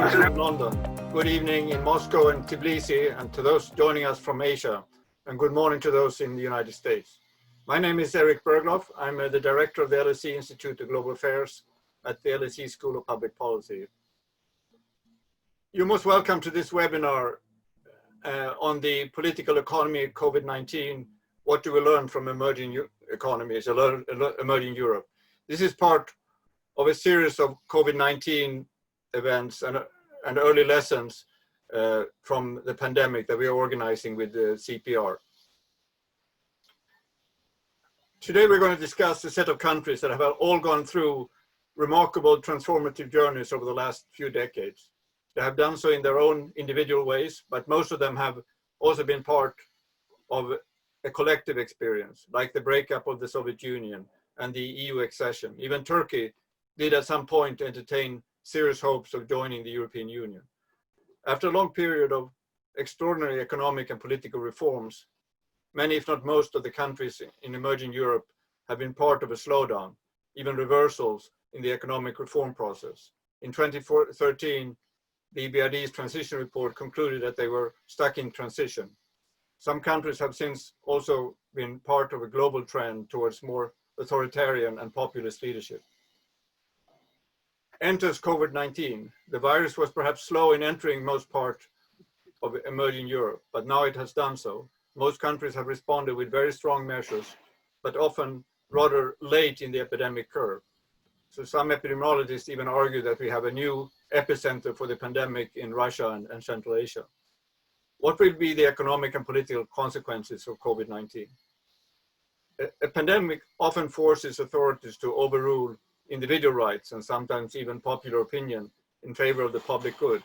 those in London, good evening in Moscow and Tbilisi, and to those joining us from Asia, and good morning to those in the United States. My name is Erik Berglof. I'm the director of the LSE Institute of Global Affairs at the LSE School of Public Policy. You're most welcome to this webinar on the political economy of COVID-19. What do we learn from emerging economies, emerging Europe? This is part of a series of COVID-19 events and early lessons from the pandemic that we are organizing with the CEPR. Today we're going to discuss a set of countries that have all gone through remarkable transformative journeys over the last few decades. They have done so in their own individual ways, but most of them have also been part of a collective experience, like the breakup of the Soviet Union and the EU accession. Even Turkey did at some point entertain serious hopes of joining the European Union. After a long period of extraordinary economic and political reforms, many, if not most, of the countries in emerging Europe have been part of a slowdown, even reversals in the economic reform process. In 2013, the EBRD's transition report concluded that they were stuck in transition. Some countries have since also been part of a global trend towards more authoritarian and populist leadership. Enters COVID-19. The virus was perhaps slow in entering most part of emerging Europe, but now it has done so. Most countries have responded with very strong measures, but often rather late in the epidemic curve. So some epidemiologists even argue that we have a new epicenter for the pandemic in Russia and Central Asia. What will be the economic and political consequences of COVID-19? A pandemic often forces authorities to overrule individual rights and sometimes even popular opinion in favor of the public good.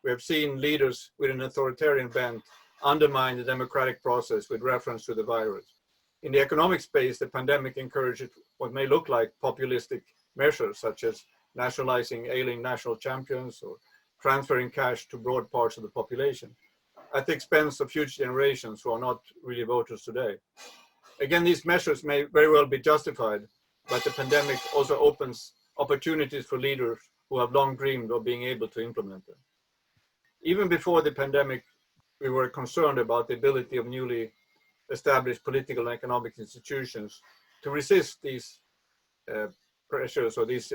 We have seen leaders with an authoritarian bent undermine the democratic process with reference to the virus. In the economic space, the pandemic encouraged what may look like populistic measures, such as nationalizing ailing national champions or transferring cash to broad parts of the population, at the expense of future generations who are not really voters today. Again, these measures may very well be justified, but the pandemic also opens opportunities for leaders who have long dreamed of being able to implement them. Even before the pandemic, we were concerned about the ability of newly established political and economic institutions to resist these pressures or these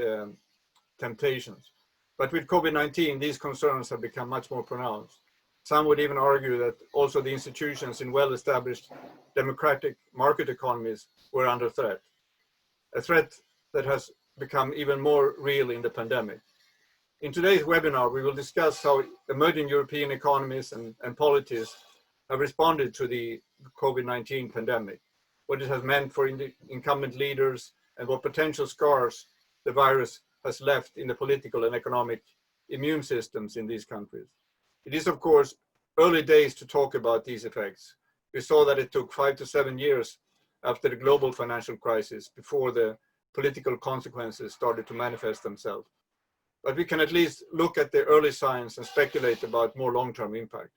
temptations. But with COVID-19, these concerns have become much more pronounced. Some would even argue that also the institutions in well-established democratic market economies were under threat, a threat that has become even more real in the pandemic. In today's webinar, we will discuss how emerging European economies and polities have responded to the COVID-19 pandemic, what it has meant for incumbent leaders, and what potential scars the virus has left in the political and economic immune systems in these countries. It is, of course, early days to talk about these effects. We saw that it took 5 to 7 years after the global financial crisis before the political consequences started to manifest themselves. But we can at least look at the early signs and speculate about more long-term impact.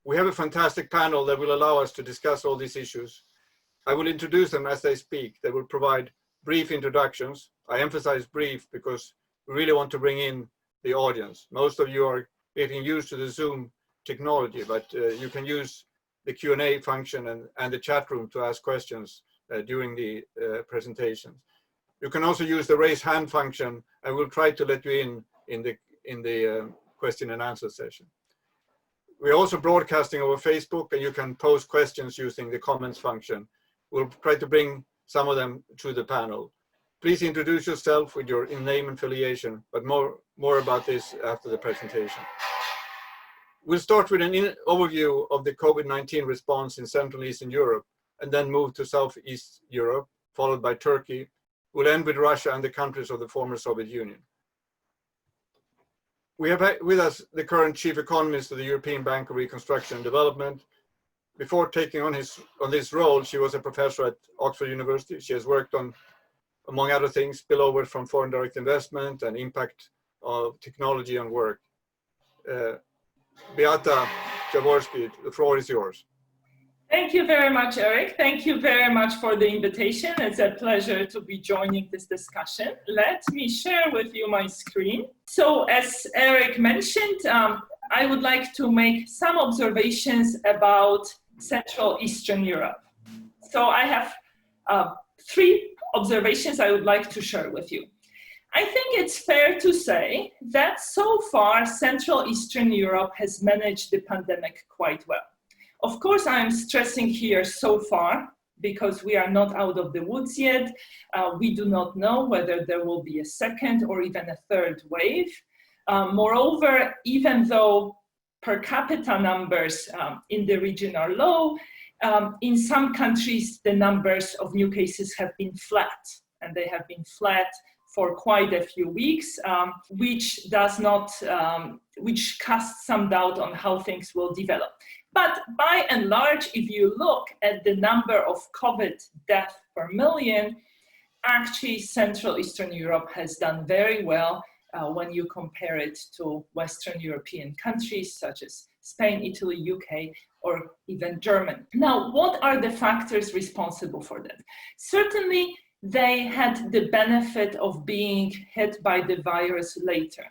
We have a fantastic panel that will allow us to discuss all these issues. I will introduce them as they speak. They will provide brief introductions. I emphasize brief because we really want to bring in the audience. Most of you are getting used to the Zoom technology, but you can use the Q&A function and the chat room to ask questions during the presentations. You can also use the raise hand function, and we'll try to let you in the question and answer session. We're also broadcasting over Facebook, and you can post questions using the comments function. We'll try to bring some of them to the panel. Please introduce yourself with your name and affiliation, but more about this after the presentation. We'll start with an overview of the COVID-19 response in Central and Eastern Europe, and then move to Southeast Europe, followed by Turkey. We'll end with Russia and the countries of the former Soviet Union. We have with us the current chief economist of the European Bank of Reconstruction and Development. Before taking on this role, she was a professor at Oxford University. She has worked on, among other things, spillover from foreign direct investment and impact of technology on work. Beata, Javorcik, the floor is yours. Thank you very much, Erik. Thank you very much for the invitation. It's a pleasure to be joining this discussion. Let me share with you my screen. So as Erik mentioned, I would like to make some observations about Central Eastern Europe. So I have 3 observations I would like to share with you. I think it's fair to say that so far Central Eastern Europe has managed the pandemic quite well. Of course, I'm stressing here so far because we are not out of the woods yet. We do not know whether there will be a second or even a third wave. Moreover, even though per capita numbers in the region are low, in some countries the numbers of new cases have been flat, and they have been flat for quite a few weeks, which casts some doubt on how things will develop. But by and large, if you look at the number of COVID deaths per million, actually Central Eastern Europe has done very well when you compare it to Western European countries such as Spain, Italy, UK, or even Germany. Now, what are the factors responsible for that? Certainly, they had the benefit of being hit by the virus later.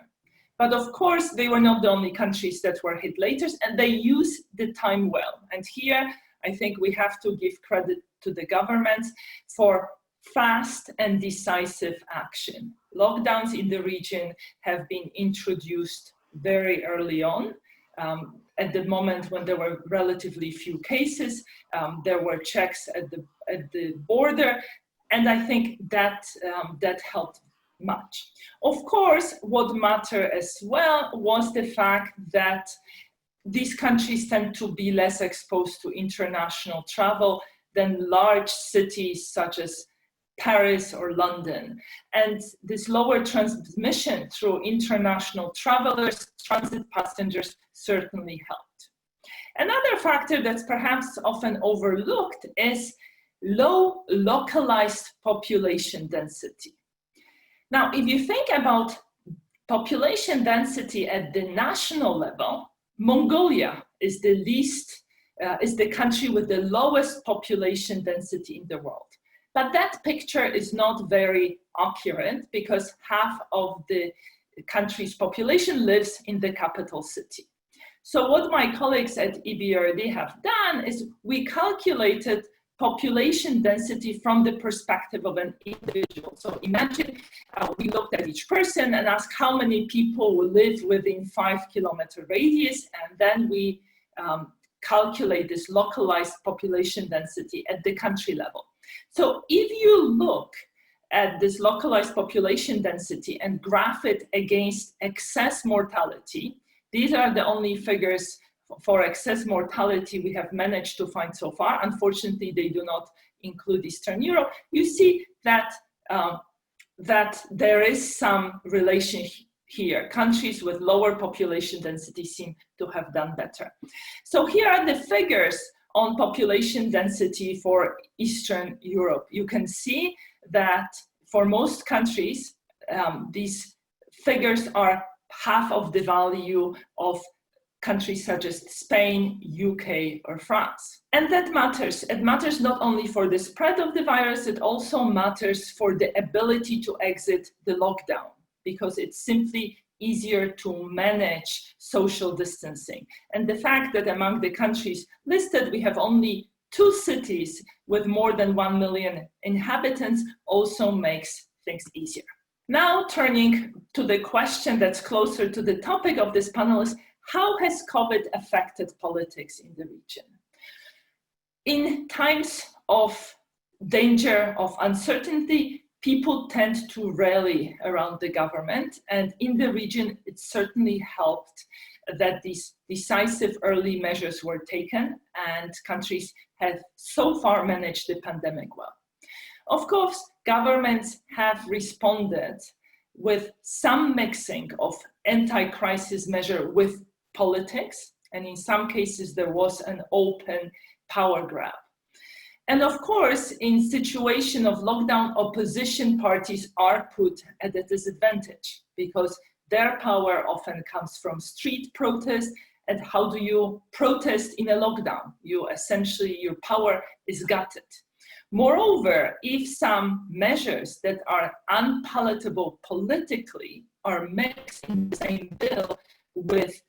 But of course, they were not the only countries that were hit later, and they used the time well. And here, I think we have to give credit to the government for fast and decisive action. Lockdowns in the region have been introduced very early on. At the moment when there were relatively few cases, there were checks at the border, and I think that helped much. Of course, what mattered as well was the fact that these countries tend to be less exposed to international travel than large cities such as Paris or London. And this lower transmission through international travelers, transit passengers, certainly helped. Another factor that's perhaps often overlooked is low localized population density. Now, if you think about population density at the national level, Mongolia is the country with the lowest population density in the world. But that picture is not very accurate because half of the country's population lives in the capital city. So what my colleagues at EBRD have done is we calculated population density from the perspective of an individual. So imagine we looked at each person and asked how many people will live within 5-kilometer radius, and then we calculate this localized population density at the country level. So if you look at this localized population density and graph it against excess mortality, these are the only figures for excess mortality we have managed to find so far. Unfortunately, they do not include Eastern Europe. You see that, that there is some relation here. Countries with lower population density seem to have done better. So here are the figures on population density for Eastern Europe. You can see that for most countries, these figures are half of the value of countries such as Spain, UK, or France. And that matters. It matters not only for the spread of the virus, it also matters for the ability to exit the lockdown, because it's simply easier to manage social distancing. And the fact that among the countries listed, we have only 2 cities with more than 1 million inhabitants also makes things easier. Now turning to the question that's closer to the topic of this panel is, how has COVID affected politics in the region? In times of danger, of uncertainty, people tend to rally around the government, and in the region, it certainly helped that these decisive early measures were taken and countries have so far managed the pandemic well. Of course, governments have responded with some mixing of anti-crisis measure with politics, and in some cases there was an open power grab. And of course, in situation of lockdown, opposition parties are put at a disadvantage because their power often comes from street protests And how do you protest in a lockdown? Essentially, your power is gutted. Moreover, if some measures that are unpalatable politically are mixed in the same bill with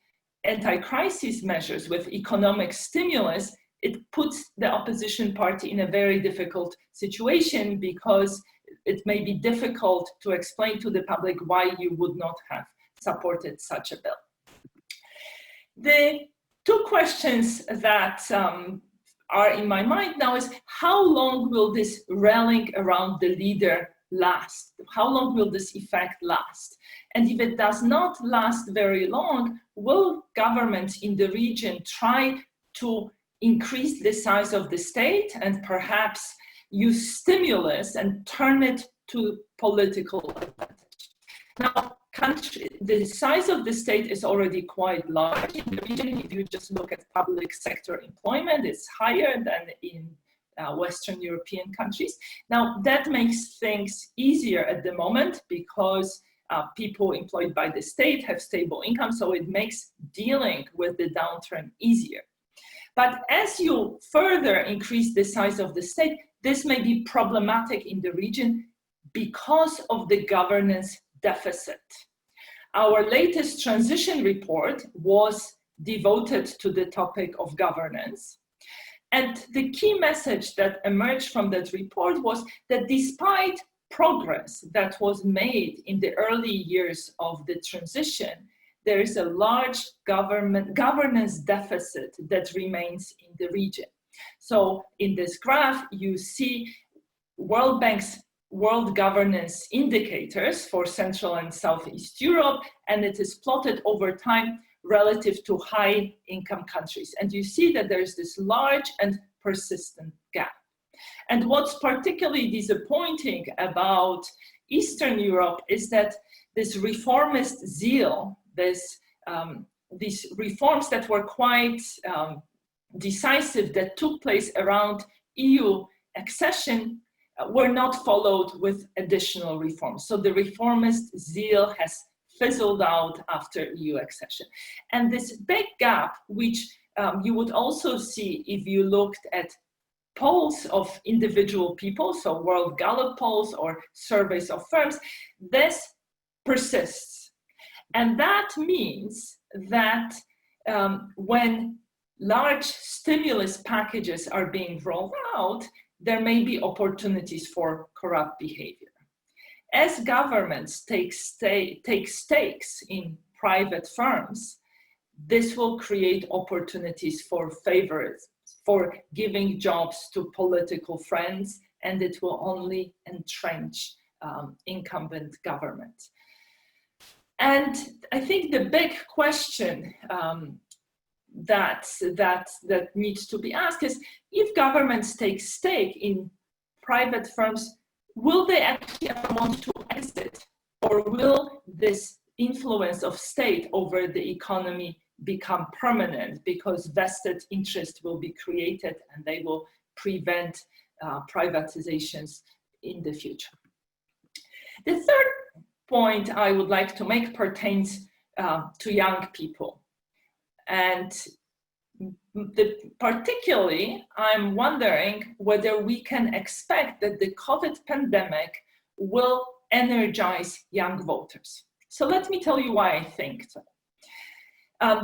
anti-crisis measures, with economic stimulus, it puts the opposition party in a very difficult situation, because it may be difficult to explain to the public why you would not have supported such a bill. The two questions that are in my mind now is, how long will this rallying around the leader last? How long will this effect last? And if it does not last very long, will governments in the region try to increase the size of the state and perhaps use stimulus and turn it to political advantage? Now, the size of the state is already quite large in the region. If you just look at public sector employment, it's higher than in Western European countries. Now, that makes things easier at the moment, because people employed by the state have stable income, so it makes dealing with the downturn easier. But as you further increase the size of the state, this may be problematic in the region because of the governance deficit. Our latest transition report was devoted to the topic of governance. And the key message that emerged from that report was that despite progress that was made in the early years of the transition, there is a large governance deficit that remains in the region. So in this graph, you see World Bank's World Governance Indicators for Central and Southeast Europe, and it is plotted over time relative to high income countries. And you see that there's this large and persistent gap. And what's particularly disappointing about Eastern Europe is that this reformist zeal, these reforms that were quite decisive that took place around EU accession, were not followed with additional reforms. So the reformist zeal has fizzled out after EU accession. And this big gap, which you would also see if you looked at polls of individual people, so World Gallup polls or surveys of firms, this persists. And that means that when large stimulus packages are being rolled out, there may be opportunities for corrupt behavior. As governments take stakes in private firms, this will create opportunities for favorites, for giving jobs to political friends, and it will only entrench incumbent government. And I think the big question that needs to be asked is, if governments take stake in private firms, will they actually ever want to exit? Or will this influence of state over the economy become permanent because vested interest will be created and they will prevent privatizations in the future? The third point I would like to make pertains to young people. And particularly, I'm wondering whether we can expect that the COVID pandemic will energize young voters. So let me tell you why I think so.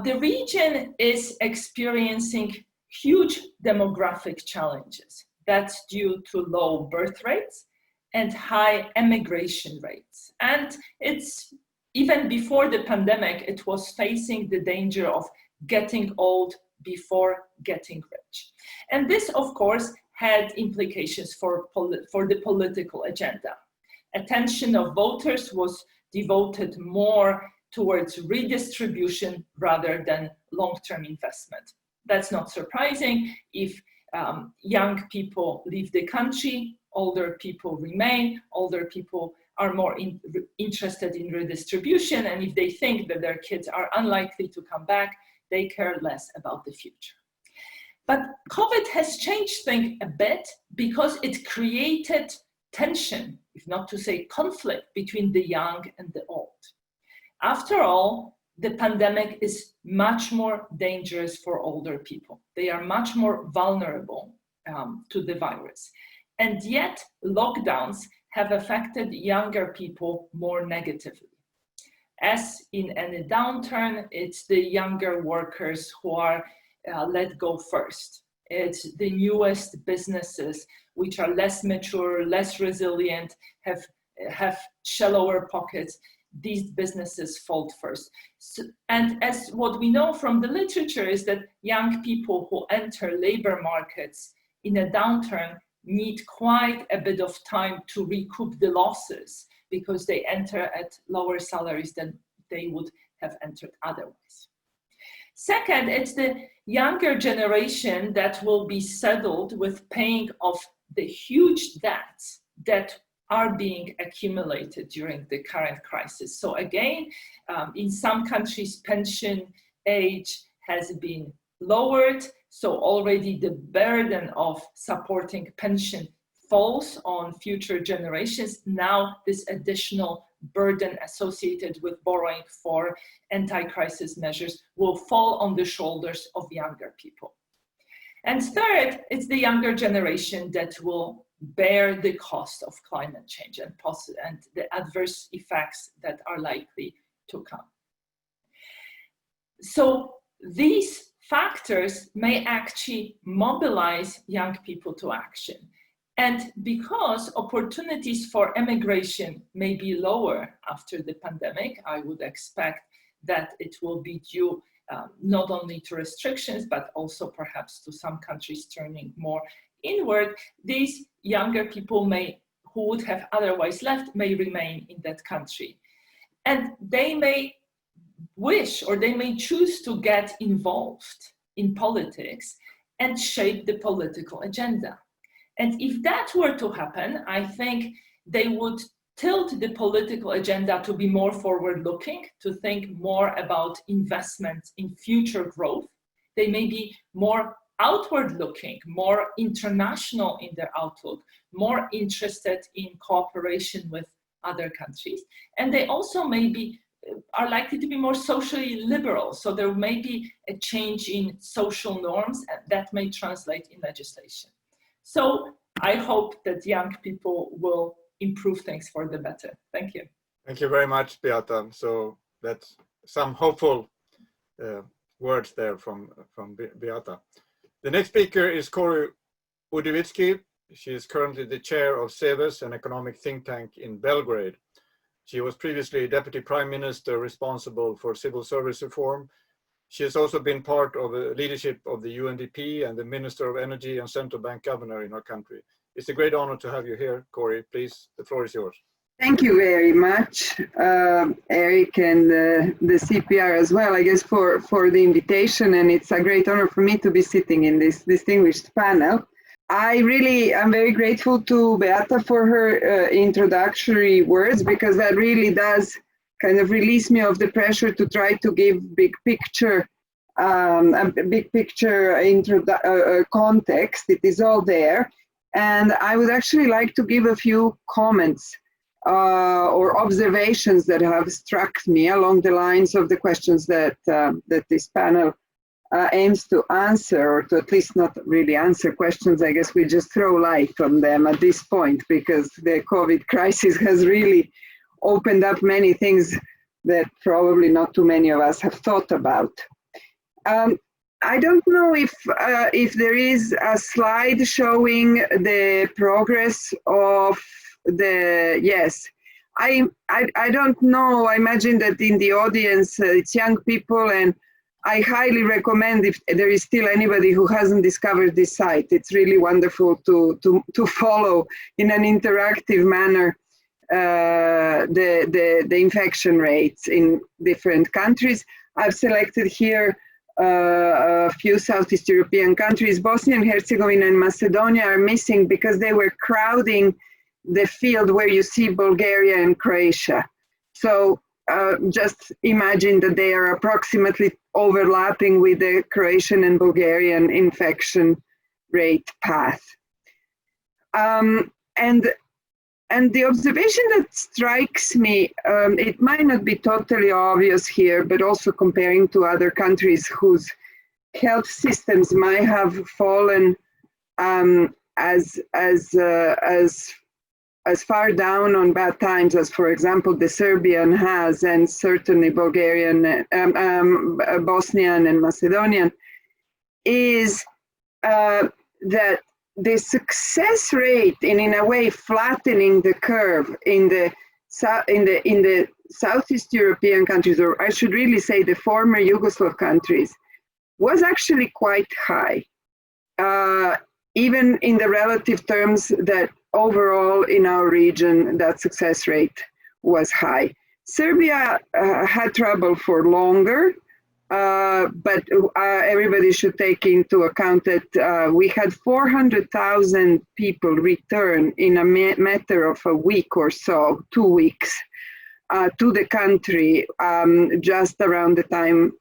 The region is experiencing huge demographic challenges. That's due to low birth rates and high emigration rates. And it's even before the pandemic, it was facing the danger of getting old before getting rich. And this, of course, had implications for the political agenda. Attention of voters was devoted more towards redistribution rather than long-term investment. That's not surprising. If young people leave the country, older people remain, older people are more interested in redistribution, and if they think that their kids are unlikely to come back, they care less about the future. But COVID has changed things a bit because it created tension, if not to say conflict, between the young and the old. After all, the pandemic is much more dangerous for older people. They are much more vulnerable to the virus. And yet lockdowns have affected younger people more negatively. As in any downturn, it's the younger workers who are let go first. It's the newest businesses, which are less mature, less resilient, have shallower pockets. These businesses fall first. So, and as what we know from the literature is that young people who enter labor markets in a downturn need quite a bit of time to recoup the losses because they enter at lower salaries than they would have entered otherwise. Second, it's the younger generation that will be saddled with paying off the huge debts that are being accumulated during the current crisis. So again, in some countries, pension age has been lowered. So already the burden of supporting pension falls on future generations. Now this additional burden associated with borrowing for anti-crisis measures will fall on the shoulders of younger people. And third, it's the younger generation that will bear the cost of climate change and the adverse effects that are likely to come. So these factors may actually mobilize young people to action. And because opportunities for emigration may be lower after the pandemic, I would expect that it will be due not only to restrictions, but also perhaps to some countries turning more inward. These younger people who would have otherwise left may remain in that country. And they may wish or they may choose to get involved in politics and shape the political agenda. And if that were to happen, I think they would tilt the political agenda to be more forward-looking, to think more about investment in future growth. They may be more outward-looking, more international in their outlook, more interested in cooperation with other countries. And they also are likely to be more socially liberal. So there may be a change in social norms and that may translate in legislation. So I hope that young people will improve things for the better. Thank you. Thank you very much, Beata. So that's some hopeful words there from Beata. The next speaker is Kori Udovicki. She is currently the chair of SEVES, an economic think tank in Belgrade. She was previously Deputy Prime Minister responsible for civil service reform. She has also been part of the leadership of the UNDP and the Minister of Energy and Central Bank Governor in our country. It's a great honor to have you here, Kori. Please, the floor is yours. Thank you very much, Erik, and the CEPR as well, I guess, for the invitation. And it's a great honor for me to be sitting in this distinguished panel. I'm very grateful to Beata for her introductory words, because that really does kind of release me of the pressure to try to give a big picture context. It is all there. And I would actually like to give a few comments or observations that have struck me along the lines of the questions that this panel aims to answer, or to at least not really answer questions. I guess we just throw light on them at this point, because the COVID crisis has really opened up many things that probably not too many of us have thought about. I don't know if there is a slide showing the progress of the, yes. I don't know, I imagine that in the audience it's young people, and I highly recommend, if there is still anybody who hasn't discovered this site, it's really wonderful to follow in an interactive manner the infection rates in different countries. I've selected here a few Southeast European countries. Bosnia and Herzegovina and Macedonia are missing because they were crowding the field where you see Bulgaria and Croatia. So just imagine that they are approximately overlapping with the Croatian and Bulgarian infection rate path. And And the observation that strikes me, it might not be totally obvious here, but also comparing to other countries whose health systems might have fallen as far down on bad times as, for example, the Serbian has, and certainly Bulgarian, Bosnian and Macedonian, is that the success rate in a way flattening the curve in the Southeast European countries, or I should really say the former Yugoslav countries, was actually quite high, even in the relative terms that overall in our region that success rate was high. Serbia had trouble for longer, but everybody should take into account that we had 400,000 people return in a matter of a week or so, 2 weeks, to the country just around the time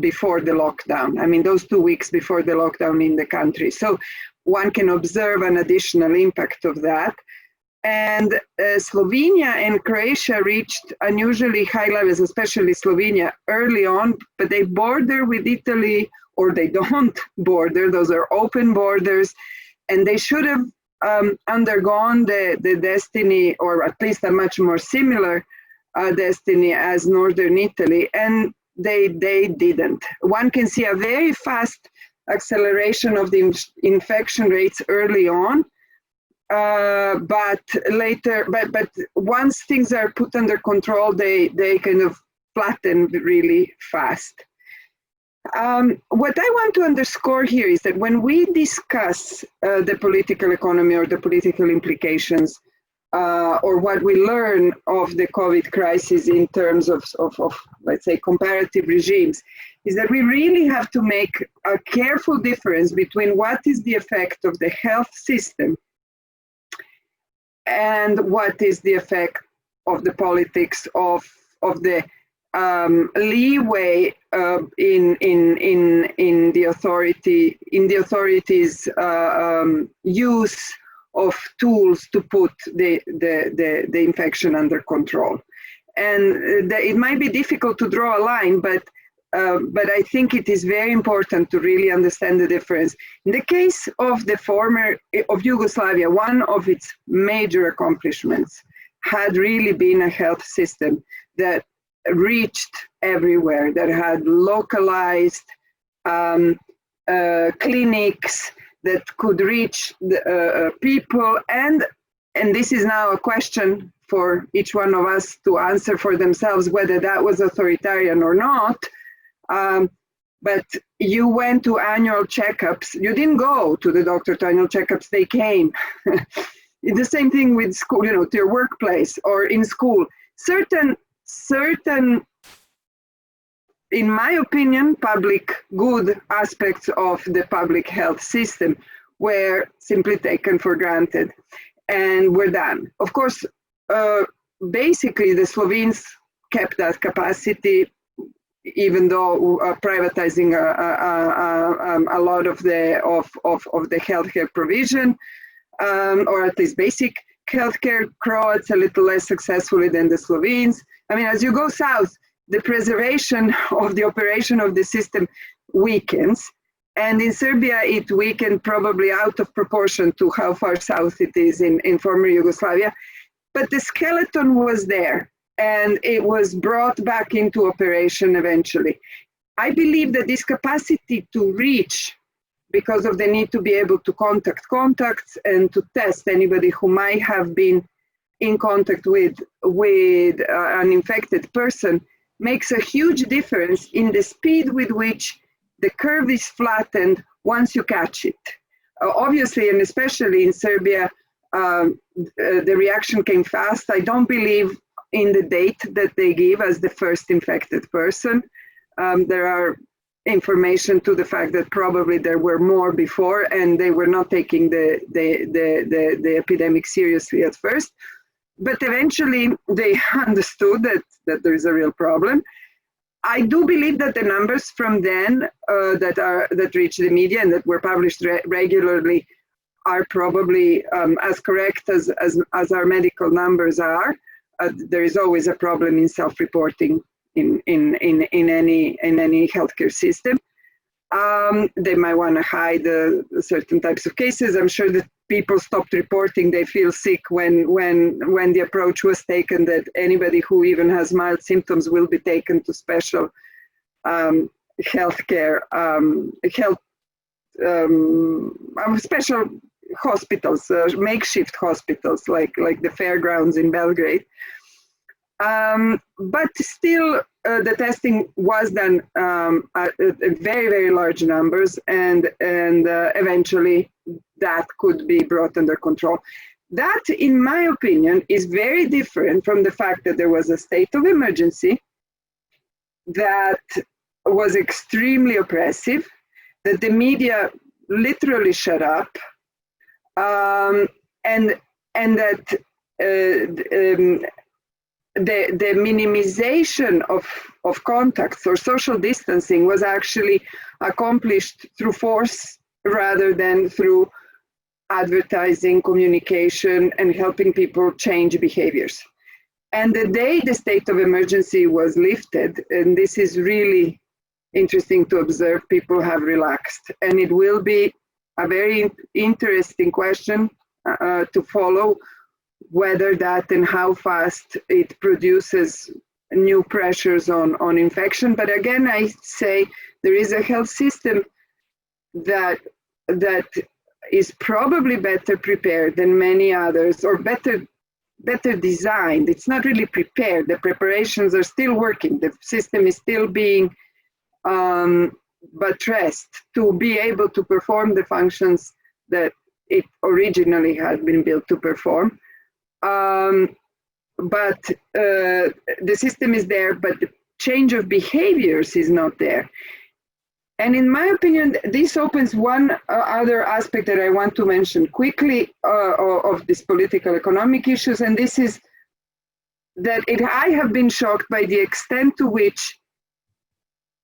before the lockdown. I mean, those 2 weeks before the lockdown in the country. So one can observe an additional impact of that. And Slovenia and Croatia reached unusually high levels, especially Slovenia early on, but they border with Italy, or they don't border, those are open borders, and they should have undergone the destiny, or at least a much more similar destiny as Northern Italy, and they didn't. One can see a very fast acceleration of the infection rates early on, but later, but once things are put under control, they kind of flatten really fast. What I want to underscore here is that when we discuss the political economy or the political implications, or what we learn of the COVID crisis in terms of let's say, comparative regimes, is that we really have to make a careful difference between what is the effect of the health system and what is the effect of the politics of the leeway in the authorities' use of tools to put the infection under control. And it might be difficult to draw a line, but I think it is very important to really understand the difference. In the case of the former of Yugoslavia, one of its major accomplishments had really been a health system that reached everywhere, that had localized clinics that could reach the, people, and this is now a question for each one of us to answer for themselves, whether that was authoritarian or not. But you went to annual checkups. You didn't go to the doctor to annual checkups, they came. The same thing with school, you know, to your workplace or in school. Certain, in my opinion, public good aspects of the public health system were simply taken for granted and were done. Of course, basically the Slovenes kept that capacity, even though privatizing a lot of the healthcare provision, or at least basic healthcare. Croats a little less successfully than the Slovenes. I mean, as you go south, the preservation of the operation of the system weakens, and in Serbia it weakened probably out of proportion to how far south it is in former Yugoslavia. But the skeleton was there, and it was brought back into operation eventually. I believe that this capacity to reach, because of the need to be able to contact contacts and to test anybody who might have been in contact with an infected person, makes a huge difference in the speed with which the curve is flattened once you catch it. Obviously, and especially in Serbia, the reaction came fast. I don't believe in the date that they give as the first infected person. There are information to the fact that probably there were more before, and they were not taking the epidemic seriously at first. But eventually they understood that there is a real problem. I do believe that the numbers from then that reach the media and that were published regularly are probably as correct as our medical numbers are. There is always a problem in self-reporting in any healthcare system. They might want to hide certain types of cases. I'm sure that people stopped reporting they feel sick when the approach was taken that anybody who even has mild symptoms will be taken to special healthcare, special hospitals, makeshift hospitals like the fairgrounds in Belgrade. But still, the testing was done at very, very large numbers, and eventually that could be brought under control. That, in my opinion, is very different from the fact that there was a state of emergency that was extremely oppressive, that the media literally shut up, and that the minimization of contacts or social distancing was actually accomplished through force rather than through advertising, communication, and helping people change behaviors. And the day the state of emergency was lifted, and this is really interesting to observe, people have relaxed. And it will be a very interesting question to follow, whether that and how fast it produces new pressures on infection. But again, I say there is a health system that is probably better prepared than many others, or better designed. It's not really prepared. The preparations are still working. The system is still being buttressed to be able to perform the functions that it originally had been built to perform. But the system is there, but the change of behaviors is not there. And in my opinion, this opens one other aspect that I want to mention quickly of these political economic issues, and this is that I have been shocked by the extent to which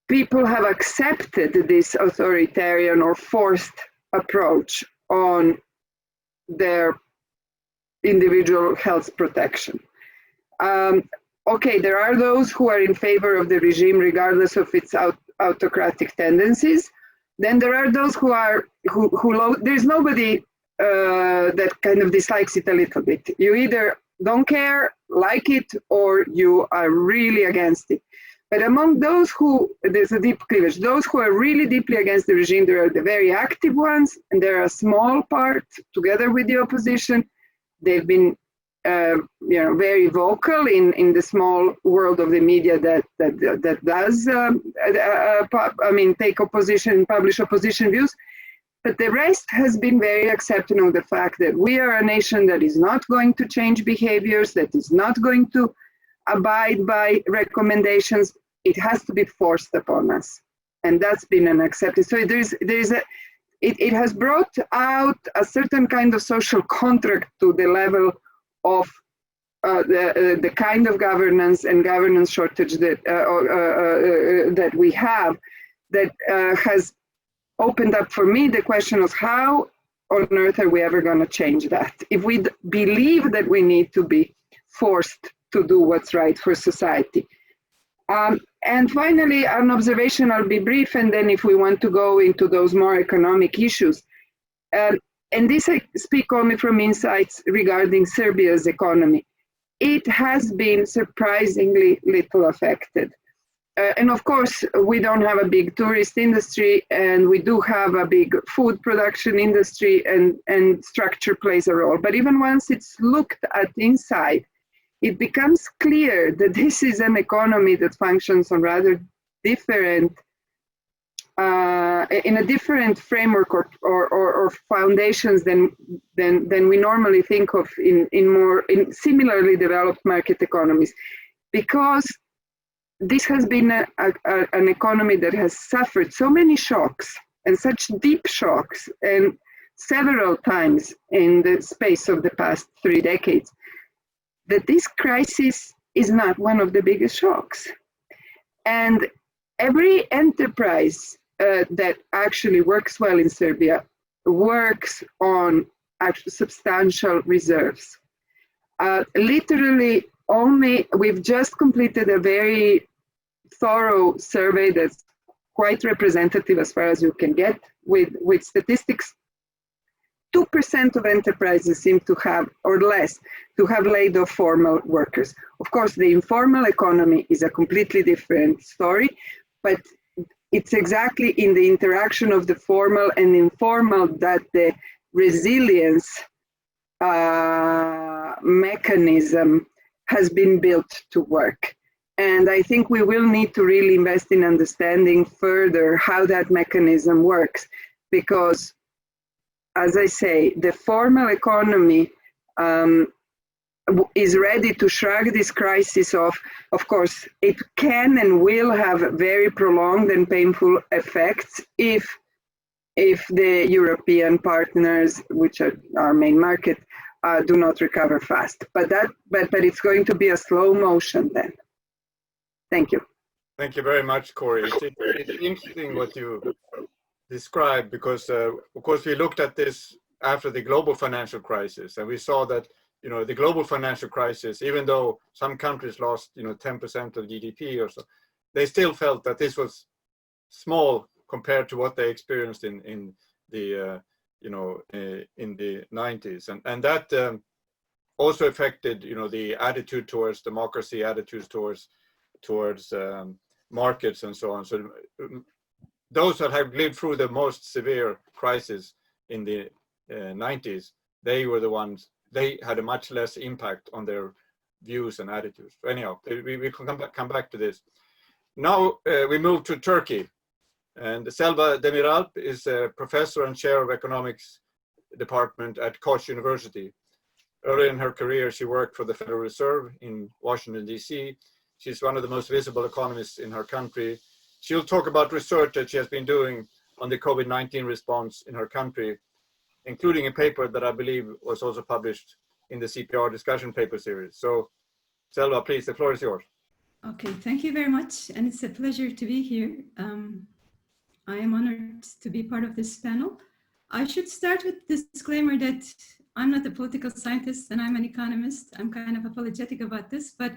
people have accepted this authoritarian or forced approach on their individual health protection. Okay, there are those who are in favor of the regime regardless of its autocratic tendencies. Then there are those who there's nobody that kind of dislikes it a little bit. You either don't care, like it, or you are really against it. But among those there's a deep cleavage. Those who are really deeply against the regime, there are the very active ones, and there are a small part, together with the opposition. They've been very vocal in the small world of the media that does take opposition, publish opposition views. But the rest has been very accepting of the fact that we are a nation that is not going to change behaviors, that is not going to abide by recommendations. It has to be forced upon us, and that's been an acceptance. So it has brought out a certain kind of social contract to the level of the kind of governance and governance shortage that we have, that has opened up for me the question of how on earth are we ever going to change that? If we believe that we need to be forced to do what's right for society. And finally, an observation, I'll be brief, and then if we want to go into those more economic issues. And this I speak only from insights regarding Serbia's economy. It has been surprisingly little affected. And of course, we don't have a big tourist industry, and we do have a big food production industry, and structure plays a role. But even once it's looked at inside, it becomes clear that this is an economy that functions on rather different, in a different framework or foundations than we normally think of in similarly developed market economies, because this has been an economy that has suffered so many shocks, and such deep shocks, and several times in the space of the past 3 decades, that this crisis is not one of the biggest shocks. And every enterprise that actually works well in Serbia works on substantial reserves. Literally only, we've just completed a very thorough survey that's quite representative as far as you can get with statistics. 2% of enterprises seem to have, or less, to have laid off formal workers. Of course, the informal economy is a completely different story, but it's exactly in the interaction of the formal and informal that the resilience mechanism has been built to work. And I think we will need to really invest in understanding further how that mechanism works, because, as I say, the formal economy is ready to shrug this crisis off. Of course, it can and will have very prolonged and painful effects if the European partners, which are our main market, do not recover fast. But it's going to be a slow motion then. Thank you. Thank you very much, Kori. It's interesting what you described, because of course we looked at this after the global financial crisis, and we saw that, you know, the global financial crisis, even though some countries lost, you know, 10% of GDP or so, they still felt that this was small compared to what they experienced in the you know, in the 90s, and that also affected, you know, the attitude towards democracy, attitudes towards markets and so on. So those that have lived through the most severe crisis in the 90s, they were the ones, they had a much less impact on their views and attitudes. So anyhow, we can come back to this. Now we move to Turkey. And Selva Demiralp is a professor and chair of economics department at Koç University. Early in her career, she worked for the Federal Reserve in Washington, D.C. She's one of the most visible economists in her country. She'll talk about research that she has been doing on the COVID-19 response in her country, including a paper that I believe was also published in the CEPR discussion paper series. So, Selva, please, the floor is yours. Okay, thank you very much. And it's a pleasure to be here. I am honored to be part of this panel. I should start with this disclaimer that I'm not a political scientist and I'm an economist. I'm kind of apologetic about this, but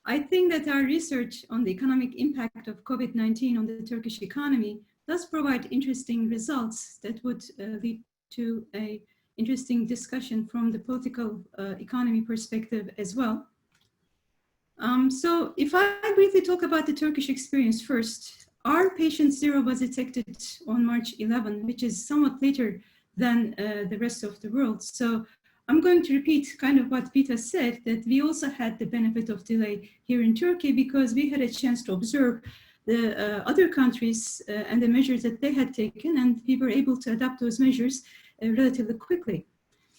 I think that our research on the economic impact of COVID-19 on the Turkish economy does provide interesting results that would lead to an interesting discussion from the political economy perspective as well. So if I briefly talk about the Turkish experience first, our patient zero was detected on March 11, which is somewhat later than the rest of the world. So I'm going to repeat kind of what Beata said, that we also had the benefit of delay here in Turkey because we had a chance to observe the other countries and the measures that they had taken, and we were able to adapt those measures relatively quickly.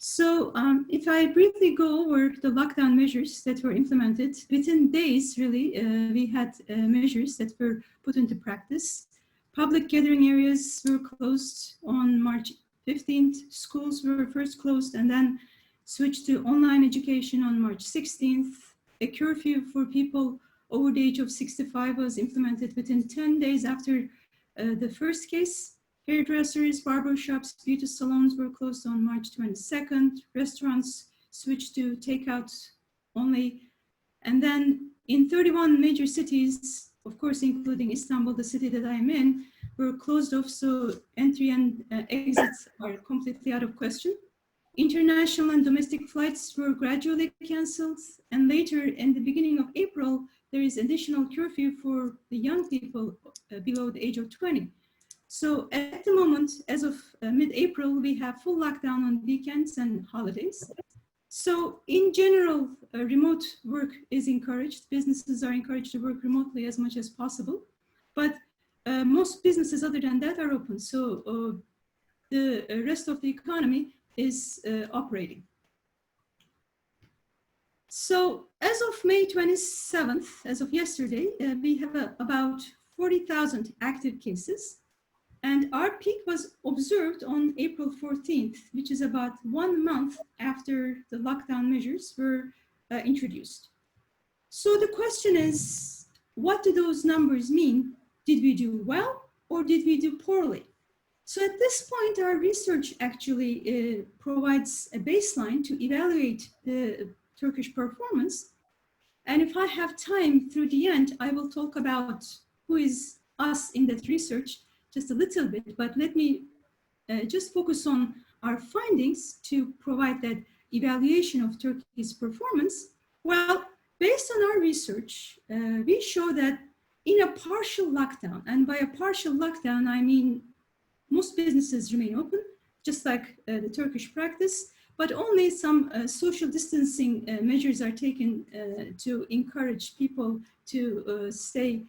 So if I briefly go over the lockdown measures that were implemented, within days, really, we had measures that were put into practice. Public gathering areas were closed on March 15th. Schools were first closed and then switched to online education on March 16th. A curfew for people over the age of 65 was implemented within 10 days after the first case. Hairdressers, barbershops, beauty salons were closed on March 22nd. Restaurants switched to takeout only. And then in 31 major cities, of course, including Istanbul, the city that I'm in, were closed off, so entry and exits are completely out of question. International and domestic flights were gradually canceled. And later, in the beginning of April, there is additional curfew for the young people below the age of 20. So at the moment, as of mid-April, we have full lockdown on weekends and holidays. So in general, remote work is encouraged. Businesses are encouraged to work remotely as much as possible. But most businesses other than that are open. So the rest of the economy is operating. So as of May 27th, as of yesterday, we have about 40,000 active cases. And our peak was observed on April 14th, which is about 1 month after the lockdown measures were introduced. So the question is, what do those numbers mean? Did we do well or did we do poorly? So at this point, our research actually provides a baseline to evaluate the Turkish performance. And if I have time through the end, I will talk about who is us in that research just a little bit, but let me just focus on our findings to provide that evaluation of Turkey's performance. Well, based on our research, we show that in a partial lockdown, and by a partial lockdown, I mean most businesses remain open, just like the Turkish practice, but only some social distancing measures are taken to encourage people to stay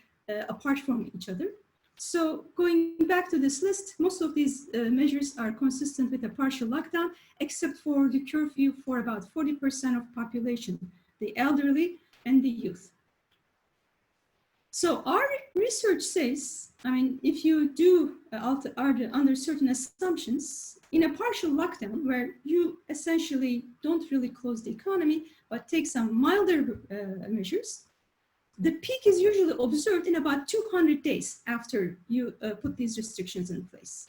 apart from each other. So going back to this list, most of these measures are consistent with a partial lockdown, except for the curfew for about 40% of population, the elderly and the youth. So our research says, I mean, if you do under certain assumptions, in a partial lockdown where you essentially don't really close the economy, but take some milder measures, the peak is usually observed in about 200 days after you put these restrictions in place.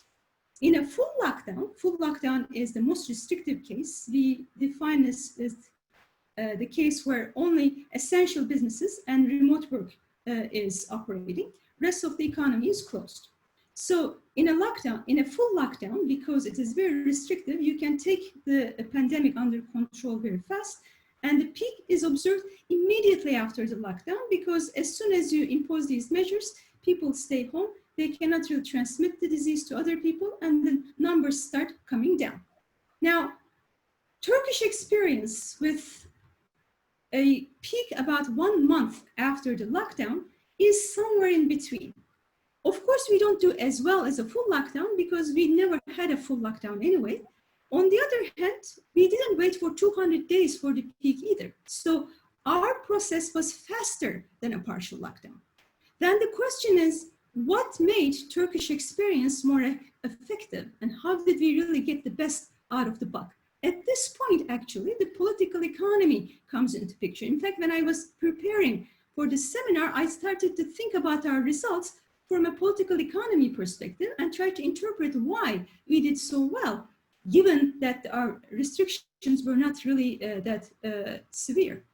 In a full lockdown is the most restrictive case. We define this as the case where only essential businesses and remote work is operating. Rest of the economy is closed. So in a full lockdown, because it is very restrictive, you can take the pandemic under control very fast. And the peak is observed immediately after the lockdown, because as soon as you impose these measures, people stay home, they cannot really transmit the disease to other people, and the numbers start coming down. Now, Turkish experience with a peak about 1 month after the lockdown is somewhere in between. Of course, we don't do as well as a full lockdown because we never had a full lockdown anyway. On the other hand, we didn't wait for 200 days for the peak either. So our process was faster than a partial lockdown. Then the question is, what made Turkish experience more effective, and how did we really get the best out of the buck? At this point, actually, the political economy comes into picture. In fact, when I was preparing for the seminar, I started to think about our results from a political economy perspective and try to interpret why we did so well, given that our restrictions were not really that severe.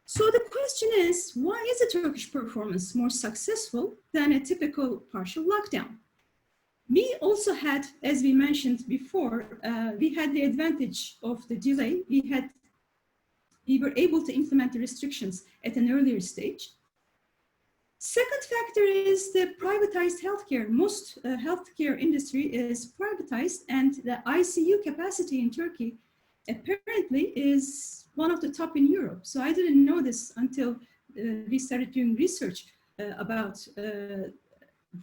So the question is, why is the Turkish performance more successful than a typical partial lockdown? We also had, as we mentioned before, we had the advantage of the delay. We were able to implement the restrictions at an earlier stage. Second factor is the privatized healthcare. Most healthcare industry is privatized, and the ICU capacity in Turkey apparently is one of the top in Europe. So I didn't know this until we started doing research about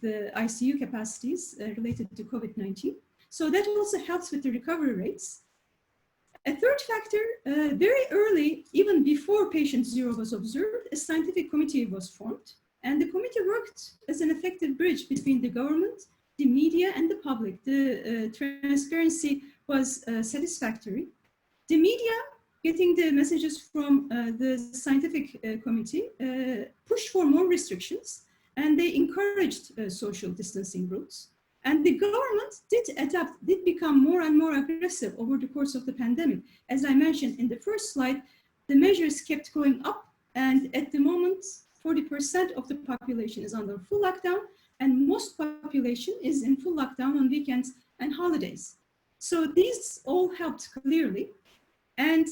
the ICU capacities related to COVID-19. So that also helps with the recovery rates. A third factor, very early, even before patient zero was observed, a scientific committee was formed. And the committee worked as an effective bridge between the government, the media, and the public. The transparency was satisfactory. The media, getting the messages from the scientific committee, pushed for more restrictions, and they encouraged social distancing rules. And the government did become more and more aggressive over the course of the pandemic. As I mentioned in the first slide, the measures kept going up, and at the moment, 40% of the population is under full lockdown, and most population is in full lockdown on weekends and holidays. So these all helped clearly. And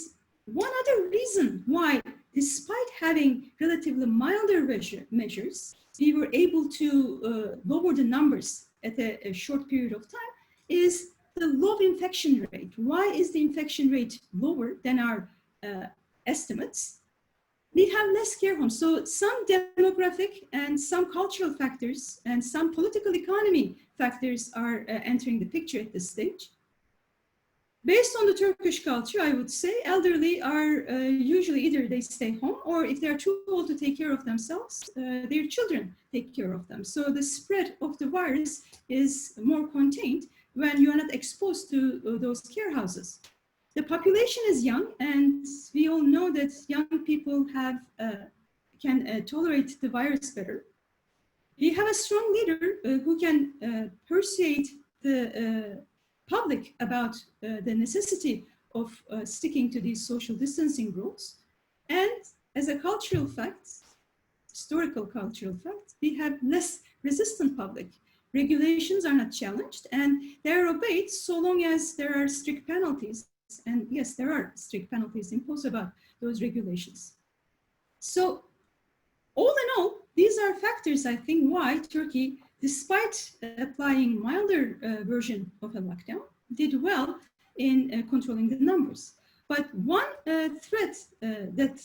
one other reason why, despite having relatively milder measures, we were able to lower the numbers at a short period of time is the low infection rate. Why is the infection rate lower than our estimates? We have less care homes. So some demographic and some cultural factors and some political economy factors are entering the picture at this stage. Based on the Turkish culture, I would say elderly are usually either they stay home, or if they're too old to take care of themselves, their children take care of them. So the spread of the virus is more contained when you're not exposed to those care houses. The population is young, and we all know that young people can tolerate the virus better. We have a strong leader who can persuade the public about the necessity of sticking to these social distancing rules. And as a cultural fact, historical cultural fact, we have less resistant public. Regulations are not challenged and they're obeyed so long as there are strict penalties. And yes, there are strict penalties imposed about those regulations. So all in all, these are factors, I think, why Turkey, despite applying milder version of a lockdown, did well in controlling the numbers. But one threat that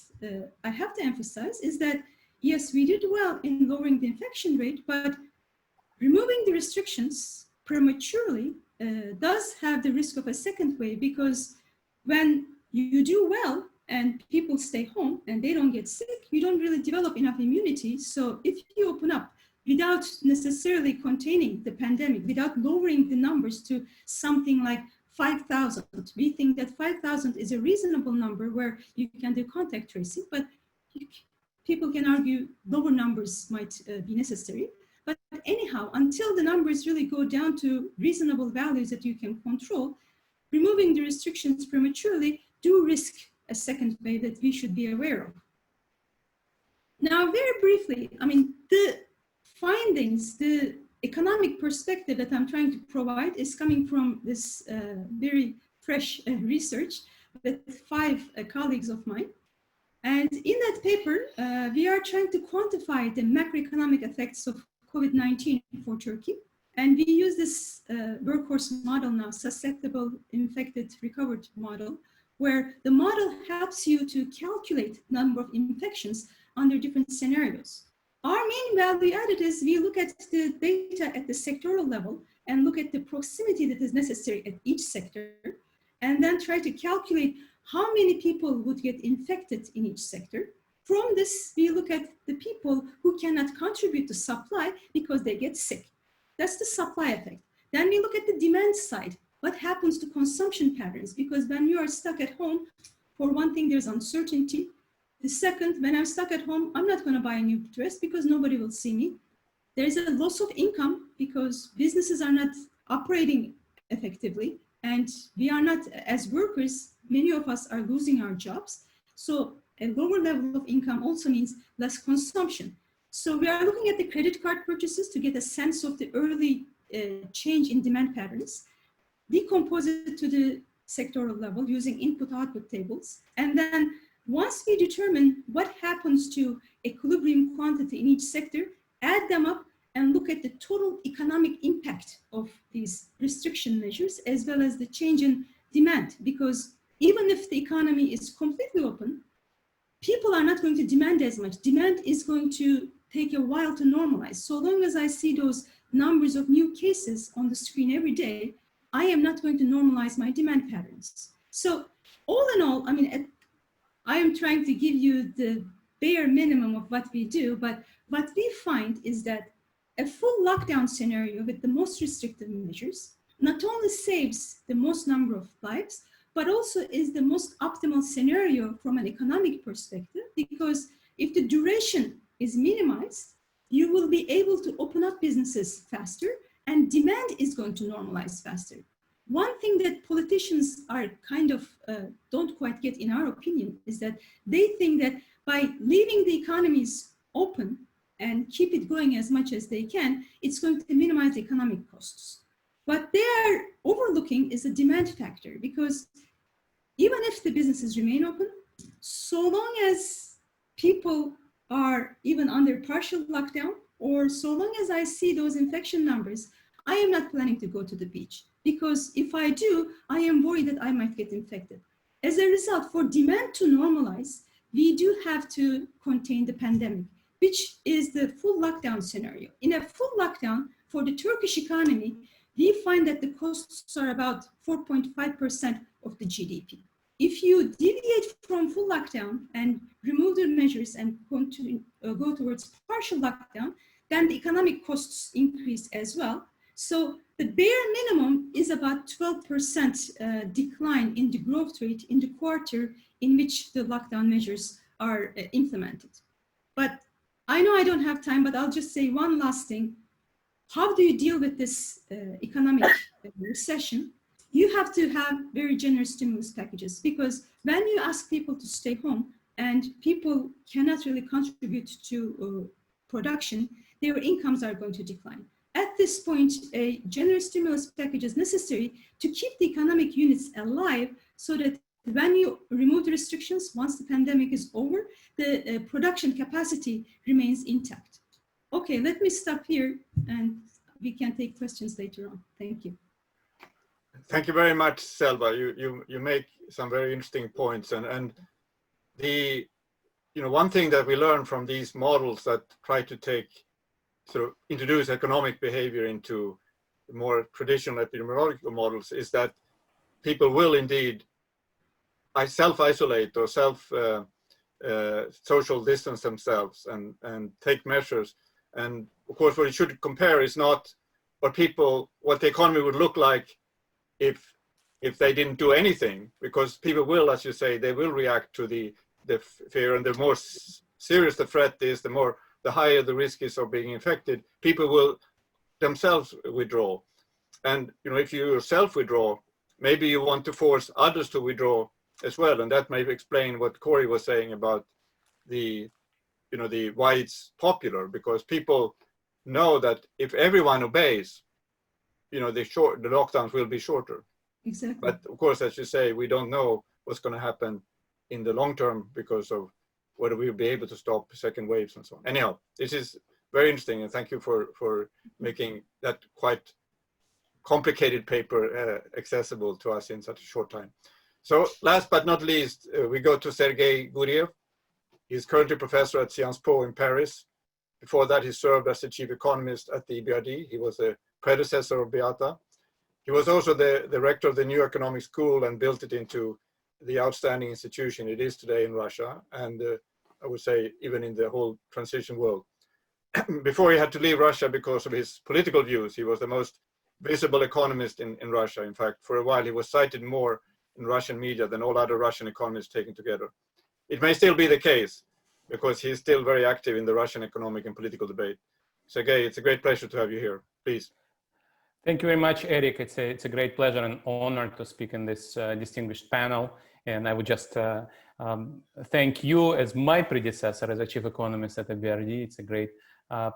I have to emphasize is that, yes, we did well in lowering the infection rate, but removing the restrictions prematurely does have the risk of a second wave, because when you do well and people stay home and they don't get sick, you don't really develop enough immunity. So if you open up without necessarily containing the pandemic, without lowering the numbers to something like 5,000, we think that 5,000 is a reasonable number where you can do contact tracing, but people can argue lower numbers might be necessary. But anyhow, until the numbers really go down to reasonable values that you can control, removing the restrictions prematurely do risk a second wave that we should be aware of. Now, very briefly, I mean, the findings, the economic perspective that I'm trying to provide is coming from this very fresh research with 5 colleagues of mine. And in that paper, we are trying to quantify the macroeconomic effects of COVID-19 for Turkey. And we use this workhorse model now, susceptible, infected, recovered model, where the model helps you to calculate number of infections under different scenarios. Our main value added is we look at the data at the sectoral level and look at the proximity that is necessary at each sector, and then try to calculate how many people would get infected in each sector. From this, we look at the people who cannot contribute to supply because they get sick. That's the supply effect. Then we look at the demand side. What happens to consumption patterns? Because when you are stuck at home, for one thing, there's uncertainty. The second, when I'm stuck at home, I'm not going to buy a new dress because nobody will see me. There's a loss of income because businesses are not operating effectively. And we are not, as workers, many of us are losing our jobs. So a lower level of income also means less consumption. So we are looking at the credit card purchases to get a sense of the early change in demand patterns, decompose it to the sectoral level using input-output tables. And then once we determine what happens to equilibrium quantity in each sector, add them up and look at the total economic impact of these restriction measures, as well as the change in demand. Because even if the economy is completely open, people are not going to demand as much. Demand is going to take a while to normalize. So long as I see those numbers of new cases on the screen every day, I am not going to normalize my demand patterns. So all in all, I mean, I am trying to give you the bare minimum of what we do, but what we find is that a full lockdown scenario with the most restrictive measures not only saves the most number of lives, but also is the most optimal scenario from an economic perspective, because if the duration is minimized, you will be able to open up businesses faster and demand is going to normalize faster. One thing that politicians are kind of don't quite get, in our opinion, is that they think that by leaving the economies open and keep it going as much as they can, it's going to minimize economic costs. What they are overlooking is a demand factor, because even if the businesses remain open, so long as people are even under partial lockdown, or so long as I see those infection numbers, I am not planning to go to the beach, because if I do, I am worried that I might get infected. As a result, for demand to normalize, we do have to contain the pandemic, which is the full lockdown scenario. In a full lockdown for the Turkish economy, we find that the costs are about 4.5% of the GDP. If you deviate from full lockdown and remove the measures and go towards partial lockdown, then the economic costs increase as well. So the bare minimum is about 12% decline in the growth rate in the quarter in which the lockdown measures are implemented. But I know I don't have time, but I'll just say one last thing. how do you deal with this economic recession? You have to have very generous stimulus packages, because when you ask people to stay home and people cannot really contribute to production, their incomes are going to decline. At this point, a generous stimulus package is necessary to keep the economic units alive, so that when you remove the restrictions, once the pandemic is over, the production capacity remains intact. Okay, let me stop here and we can take questions later on. Thank you. Thank you very much, Selva. You make some very interesting points, and the one thing that we learn from these models that try to introduce economic behavior into more traditional epidemiological models is that people will indeed self-isolate or social distance themselves and take measures. And of course, what you should compare is not what the economy would look like if they didn't do anything, because people will, as you say, they will react to the fear, and the more serious the threat is, the higher the risk is of being infected. People will themselves withdraw, and if you yourself withdraw, maybe you want to force others to withdraw as well, and that may explain what Kori was saying about the why it's popular, because people know that if everyone obeys, the lockdowns will be shorter. Exactly. But of course, as you say, we don't know what's going to happen in the long term because of whether we'll be able to stop second waves and so on. Anyhow, this is very interesting, and thank you for making that quite complicated paper accessible to us in such a short time. So last but not least, we go to Sergei Guriev. He's currently professor at Sciences Po in Paris. Before that, he served as the chief economist at the EBRD. He was a predecessor of Beata. He was also the rector of the new economic school and built it into the outstanding institution it is today in Russia, and I would say even in the whole transition world. Before he had to leave Russia because of his political views, he was the most visible economist in Russia. In fact, for a while, he was cited more in Russian media than all other Russian economists taken together. It may still be the case, because he's still very active in the Russian economic and political debate. Sergei, it's a great pleasure to have you here. Please. Thank you very much, Erik. It's a great pleasure and honor to speak in this distinguished panel. And I would just thank you as my predecessor as a chief economist at the BRD. It's a great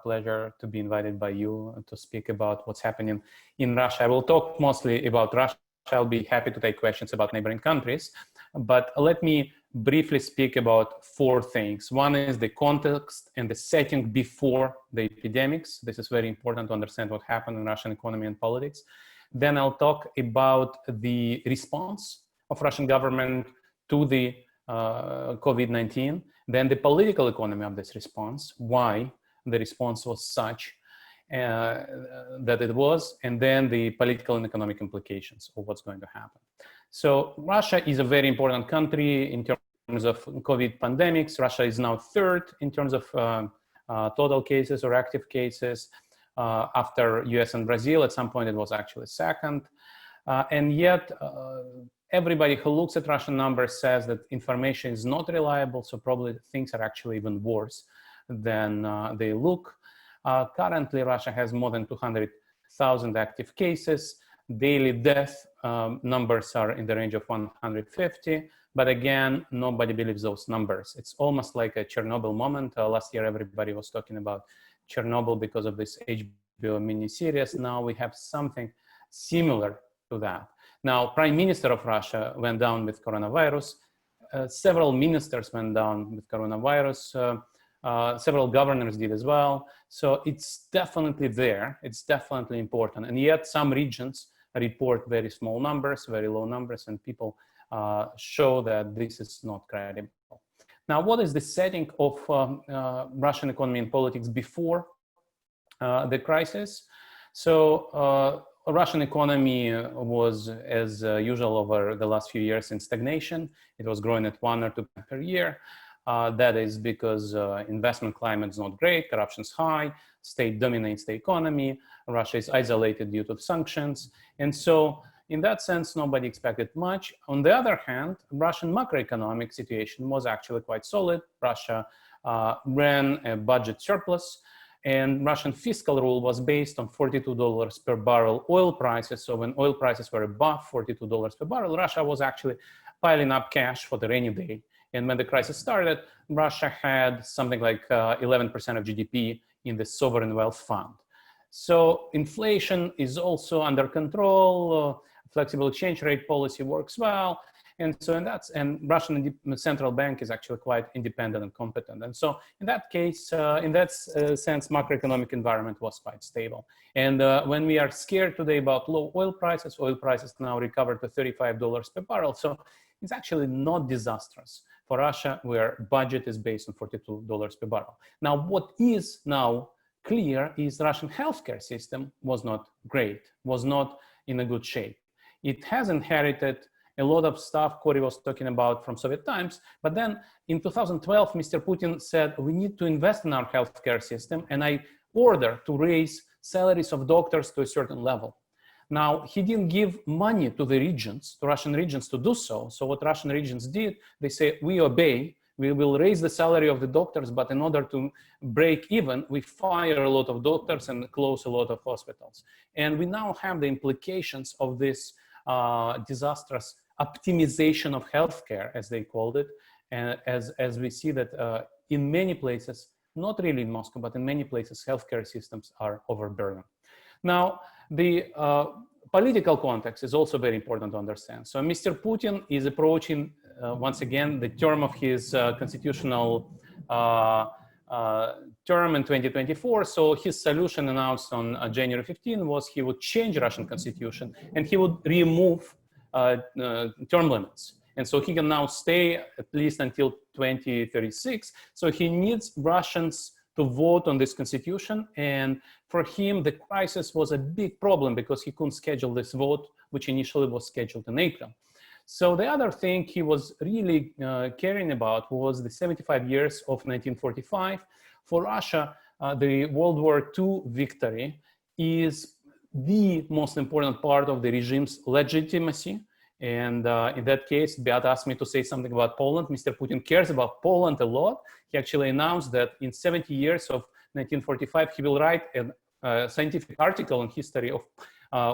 pleasure to be invited by you to speak about what's happening in Russia. I will talk mostly about Russia. I'll be happy to take questions about neighboring countries, but let me briefly speak about four things. One is the context and the setting before the epidemics. This is very important to understand what happened in Russian economy and politics. Then I'll talk about the response of Russian government to the COVID-19, then the political economy of this response, why the response was such that it was, and then the political and economic implications of what's going to happen. So Russia is a very important country in terms of COVID pandemics. Russia is now third in terms of total cases or active cases after US and Brazil. At some point it was actually second. And yet everybody who looks at Russian numbers says that information is not reliable, so probably things are actually even worse than they look. Currently, Russia has more than 200,000 active cases. Daily death numbers are in the range of 150, but again, nobody believes those numbers. It's almost like a Chernobyl moment. Last year, everybody was talking about Chernobyl because of this HBO miniseries. Now we have something similar to that. Now, Prime Minister of Russia went down with coronavirus. Several ministers went down with coronavirus. Several governors did as well. So it's definitely there. It's definitely important. And yet some regions report very small numbers, very low numbers, and people show that this is not credible. Now, what is the setting of Russian economy and politics before the crisis? So Russian economy was, as usual, over the last few years in stagnation. It was growing at 1 or 2% per year. That is because investment climate is not great, corruption is high, state dominates the economy, Russia is isolated due to sanctions. And so in that sense, nobody expected much. On the other hand, Russian macroeconomic situation was actually quite solid. Russia ran a budget surplus, And Russian fiscal rule was based on $42 per barrel oil prices. So when oil prices were above $42 per barrel, Russia was actually piling up cash for the rainy day. And when the crisis started, Russia had something like 11% of GDP in the sovereign wealth fund. So inflation is also under control. Flexible exchange rate policy works well. And so and Russian central bank is actually quite independent and competent. And so in that case, in that sense, macroeconomic environment was quite stable. And when we are scared today about low oil prices now recovered to $35 per barrel. So it's actually not disastrous for Russia, where budget is based on $42 per barrel. Now, what is now clear is Russian healthcare system was not great, was not in a good shape. It has inherited a lot of stuff Kori was talking about from Soviet times, but then in 2012, Mr. Putin said, we need to invest in our healthcare system, and I order to raise salaries of doctors to a certain level. Now, he didn't give money to the regions, to Russian regions to do so. So what Russian regions did, they say, we obey, we will raise the salary of the doctors, but in order to break even, we fire a lot of doctors and close a lot of hospitals. And we now have the implications of this disastrous optimization of healthcare, as they called it, and as we see that in many places, not really in Moscow, but in many places, healthcare systems are overburdened. Now, the political context is also very important to understand. So Mr. Putin is approaching, once again, the term of his constitutional term in 2024. So his solution announced on January 15 was he would change Russian constitution and he would remove term limits. And so he can now stay at least until 2036. So he needs Russians to vote on this constitution. And for him, the crisis was a big problem because he couldn't schedule this vote, which initially was scheduled in April. So the other thing he was really caring about was the 75 years of 1945. For Russia, the World War II victory is the most important part of the regime's legitimacy. And in that case, Beata asked me to say something about Poland. Mr. Putin cares about Poland a lot. He actually announced that in 70 years of 1945, he will write a scientific article in history of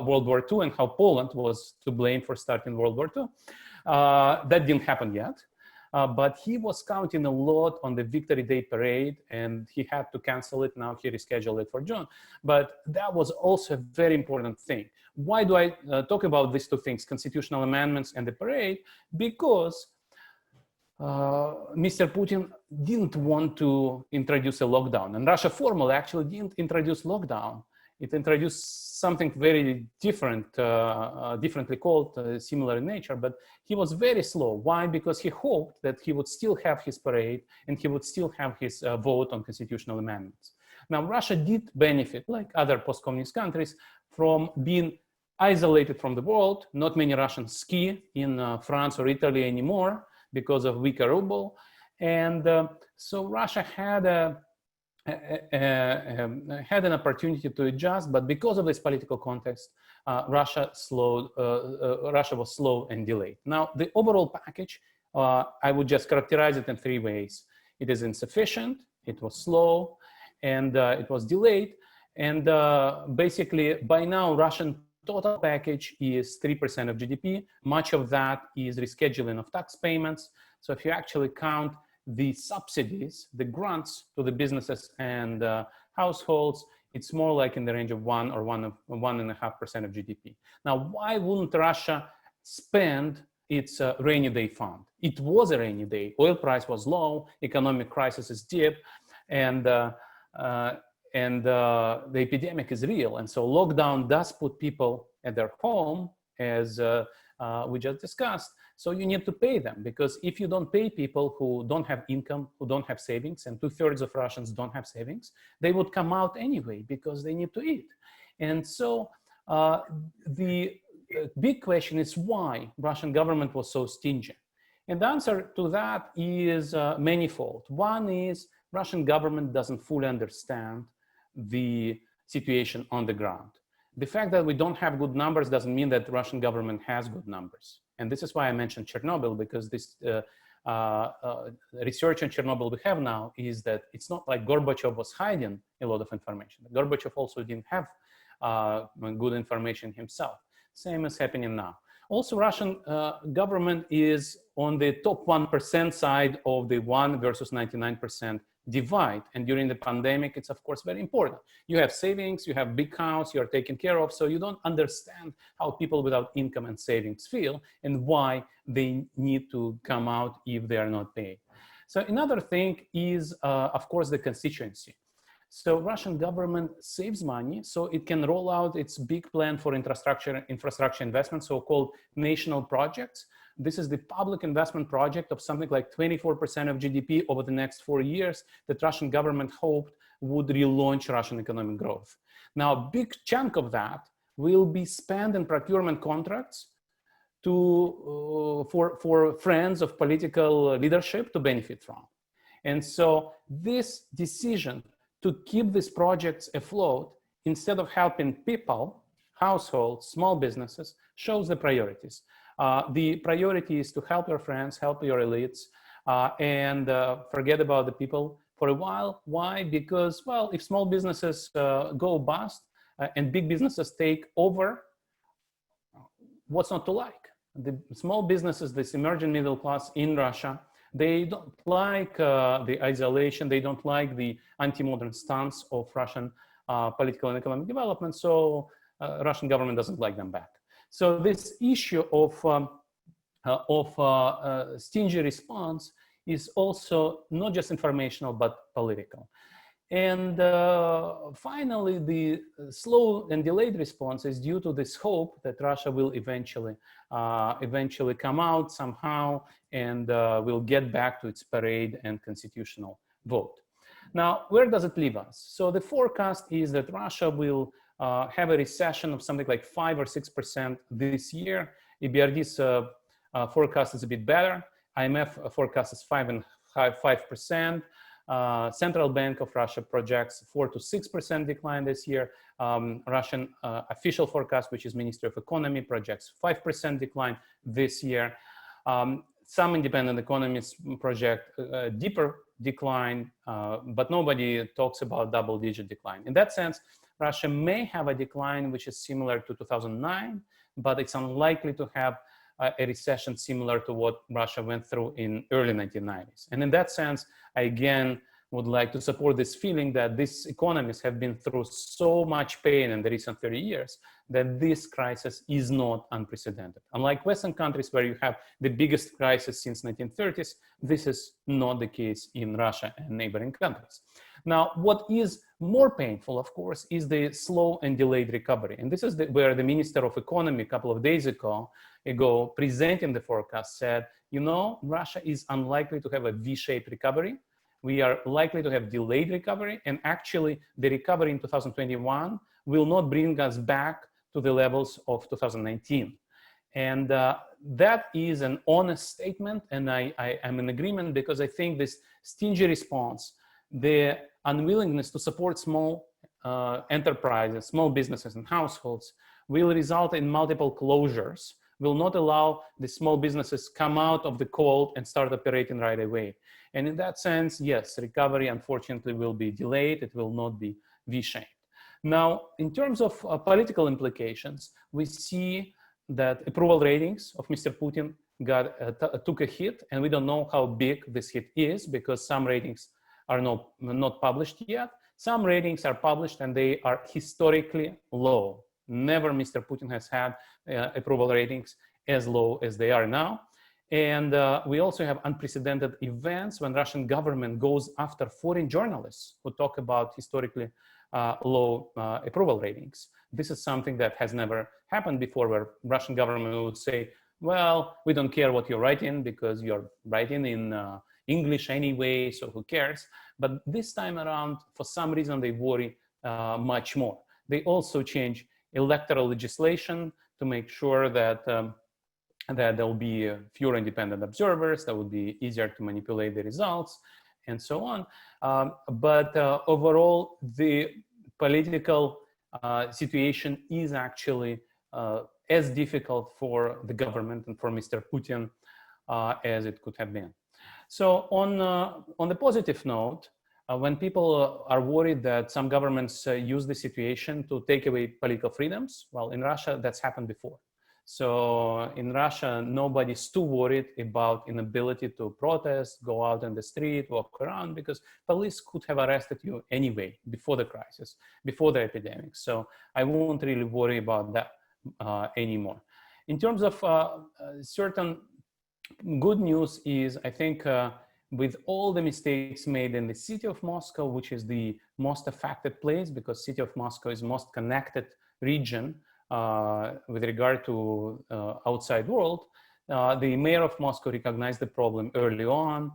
World War II and how Poland was to blame for starting World War II. That didn't happen yet. But he was counting a lot on the Victory Day parade and he had to cancel it. Now he rescheduled it for June. But that was also a very important thing. Why do I talk about these two things, constitutional amendments and the parade? Because Mr. Putin didn't want to introduce a lockdown. And Russia formally actually didn't introduce lockdown. It introduced something very different, differently called, similar in nature, but he was very slow. Why? Because he hoped that he would still have his parade and he would still have his vote on constitutional amendments. Now, Russia did benefit, like other post-communist countries, from being isolated from the world. Not many Russians ski in France or Italy anymore because of weaker ruble. And so Russia had an opportunity to adjust, but because of this political context, Russia was slow and delayed. Now, the overall package, I would just characterize it in three ways. It is insufficient, it was slow, and it was delayed. And basically, by now, Russian total package is 3% of GDP. Much of that is rescheduling of tax payments. So if you actually count the subsidies, the grants to the businesses and households, it's more like in the range of 1 or 1.5% of GDP. Now, why wouldn't Russia spend its rainy day fund? It was a rainy day. Oil price was low, economic crisis is deep, and the epidemic is real. And so lockdown does put people at their home, as we just discussed. So you need to pay them, because if you don't pay people who don't have income, who don't have savings, and 2/3 of Russians don't have savings, they would come out anyway because they need to eat. And so the big question is why Russian government was so stingy. And the answer to that is manifold. One is Russian government doesn't fully understand the situation on the ground. The fact that we don't have good numbers doesn't mean that the Russian government has good numbers. And this is why I mentioned Chernobyl, because this research on Chernobyl we have now is that it's not like Gorbachev was hiding a lot of information. Gorbachev also didn't have good information himself. Same is happening now. Also, Russian government is on the top 1% side of the 1 versus 99% divide. And during the pandemic, it's of course very important. You have savings, you have big house, you're taken care of. So you don't understand how people without income and savings feel and why they need to come out if they are not paid. So another thing is, of course, the constituency. So Russian government saves money so it can roll out its big plan for infrastructure investment, so-called national projects. This is the public investment project of something like 24% of GDP over the next 4 years that Russian government hoped would relaunch Russian economic growth. Now, a big chunk of that will be spent in procurement contracts for friends of political leadership to benefit from. And so this decision to keep these projects afloat instead of helping people, households, small businesses, shows the priorities. The priority is to help your friends, help your elites, and forget about the people for a while. Why? Because, well, if small businesses go bust and big businesses take over, what's not to like? The small businesses, this emerging middle class in Russia, they don't like the isolation, they don't like the anti-modern stance of Russian political and economic development, so Russian government doesn't like them back. So this issue of stingy response is also not just informational, but political. And finally, the slow and delayed response is due to this hope that Russia will eventually come out somehow and will get back to its parade and constitutional vote. Now, where does it leave us? So the forecast is that Russia will have a recession of something like 5 or 6% this year. EBRD's forecast is a bit better. IMF forecast is 5%. Central Bank of Russia projects 4 to 6% decline this year. Russian official forecast, which is Ministry of Economy, projects 5% decline this year. Some independent economists project a deeper decline, but nobody talks about double-digit decline. In that sense, Russia may have a decline which is similar to 2009, but it's unlikely to have a recession similar to what Russia went through in early 1990s. And in that sense, I again would like to support this feeling that these economies have been through so much pain in the recent 30 years that this crisis is not unprecedented. Unlike Western countries where you have the biggest crisis since 1930s, this is not the case in Russia and neighboring countries. Now, what is more painful, of course, is the slow and delayed recovery. And this is where the Minister of Economy a couple of days ago presenting the forecast said, you know, Russia is unlikely to have a V-shaped recovery. We are likely to have delayed recovery. And actually, the recovery in 2021 will not bring us back to the levels of 2019. And that is an honest statement. And I am in agreement because I think this stingy response, the unwillingness to support small enterprises, small businesses and households will result in multiple closures, will not allow the small businesses come out of the cold and start operating right away. And in that sense, yes, recovery unfortunately will be delayed. It will not be V-shaped. Now, in terms of political implications, we see that approval ratings of Mr. Putin took a hit, and we don't know how big this hit is because some ratings are not published yet. Some ratings are published and they are historically low. Never Mr. Putin has had approval ratings as low as they are now. And we also have unprecedented events when Russian government goes after foreign journalists who talk about historically low approval ratings. This is something that has never happened before, where Russian government would say, well, we don't care what you're writing because you're writing in English anyway, so who cares? But this time around, for some reason, they worry much more. They also change electoral legislation to make sure that that there will be fewer independent observers, that will be easier to manipulate the results, and so on. But overall, the political situation is actually as difficult for the government and for Mr. Putin as it could have been. So on the positive note, when people are worried that some governments use the situation to take away political freedoms, well, in Russia, that's happened before. So in Russia, nobody's too worried about inability to protest, go out in the street, walk around, because police could have arrested you anyway before the crisis, before the epidemic. So I won't really worry about that anymore. In terms of certain good news is, I think, with all the mistakes made in the city of Moscow, which is the most affected place because city of Moscow is most connected region with regard to outside world, the mayor of Moscow recognized the problem early on,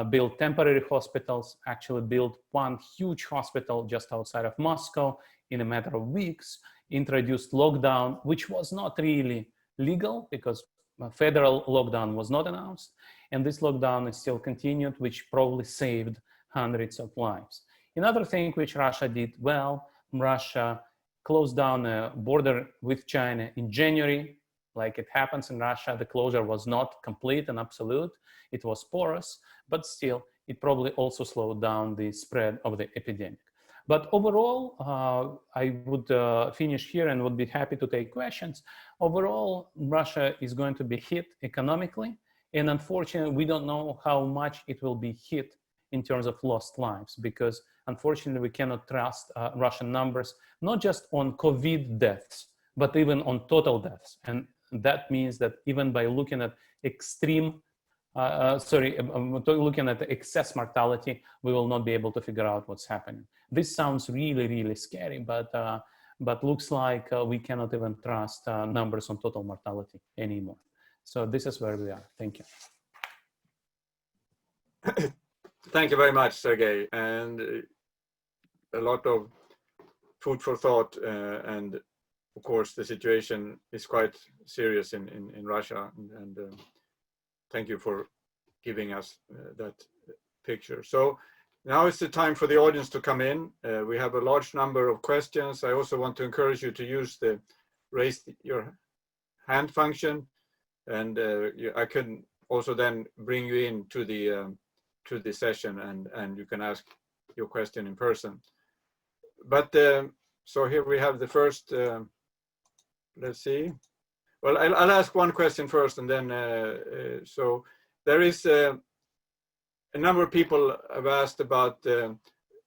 built temporary hospitals, actually built one huge hospital just outside of Moscow in a matter of weeks, introduced lockdown, which was not really legal because federal lockdown was not announced. And this lockdown is still continued, which probably saved hundreds of lives. Another thing which Russia did well, Russia closed down a border with China in January. Like it happens in Russia, the closure was not complete and absolute. It was porous, but still, it probably also slowed down the spread of the epidemic. But overall, I would finish here and would be happy to take questions. Overall, Russia is going to be hit economically. And unfortunately, we don't know how much it will be hit in terms of lost lives, because unfortunately, we cannot trust Russian numbers, not just on COVID deaths, but even on total deaths. And that means that even by looking at looking at the excess mortality, we will not be able to figure out what's happening. This sounds really, really scary, but looks like we cannot even trust numbers on total mortality anymore. So this is where we are. Thank you. Thank you very much, Sergei. And a lot of food for thought. And of course, the situation is quite serious in Russia. And thank you for giving us that picture. So now it's the time for the audience to come in. We have a large number of questions. I also want to encourage you to use the raise your hand function. And I can also then bring you in to the session and you can ask your question in person. But so here we have the first, let's see. Well, I'll ask one question first and then, so there is a number of people have asked about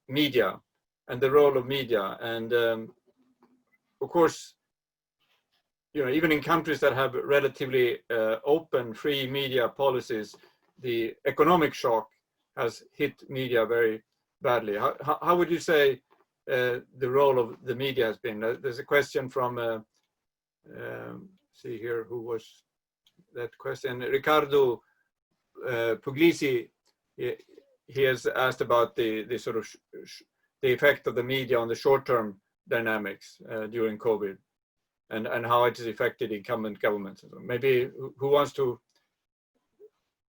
media and the role of media. And of course, you know, even in countries that have relatively open, free media policies, the economic shock has hit media very badly. How would you say the role of the media has been? There's a question from, see here, who was that question? Ricardo Puglisi, he has asked about the sort of the effect of the media on the short-term dynamics during COVID. And how it has affected incumbent governments. Maybe who wants to,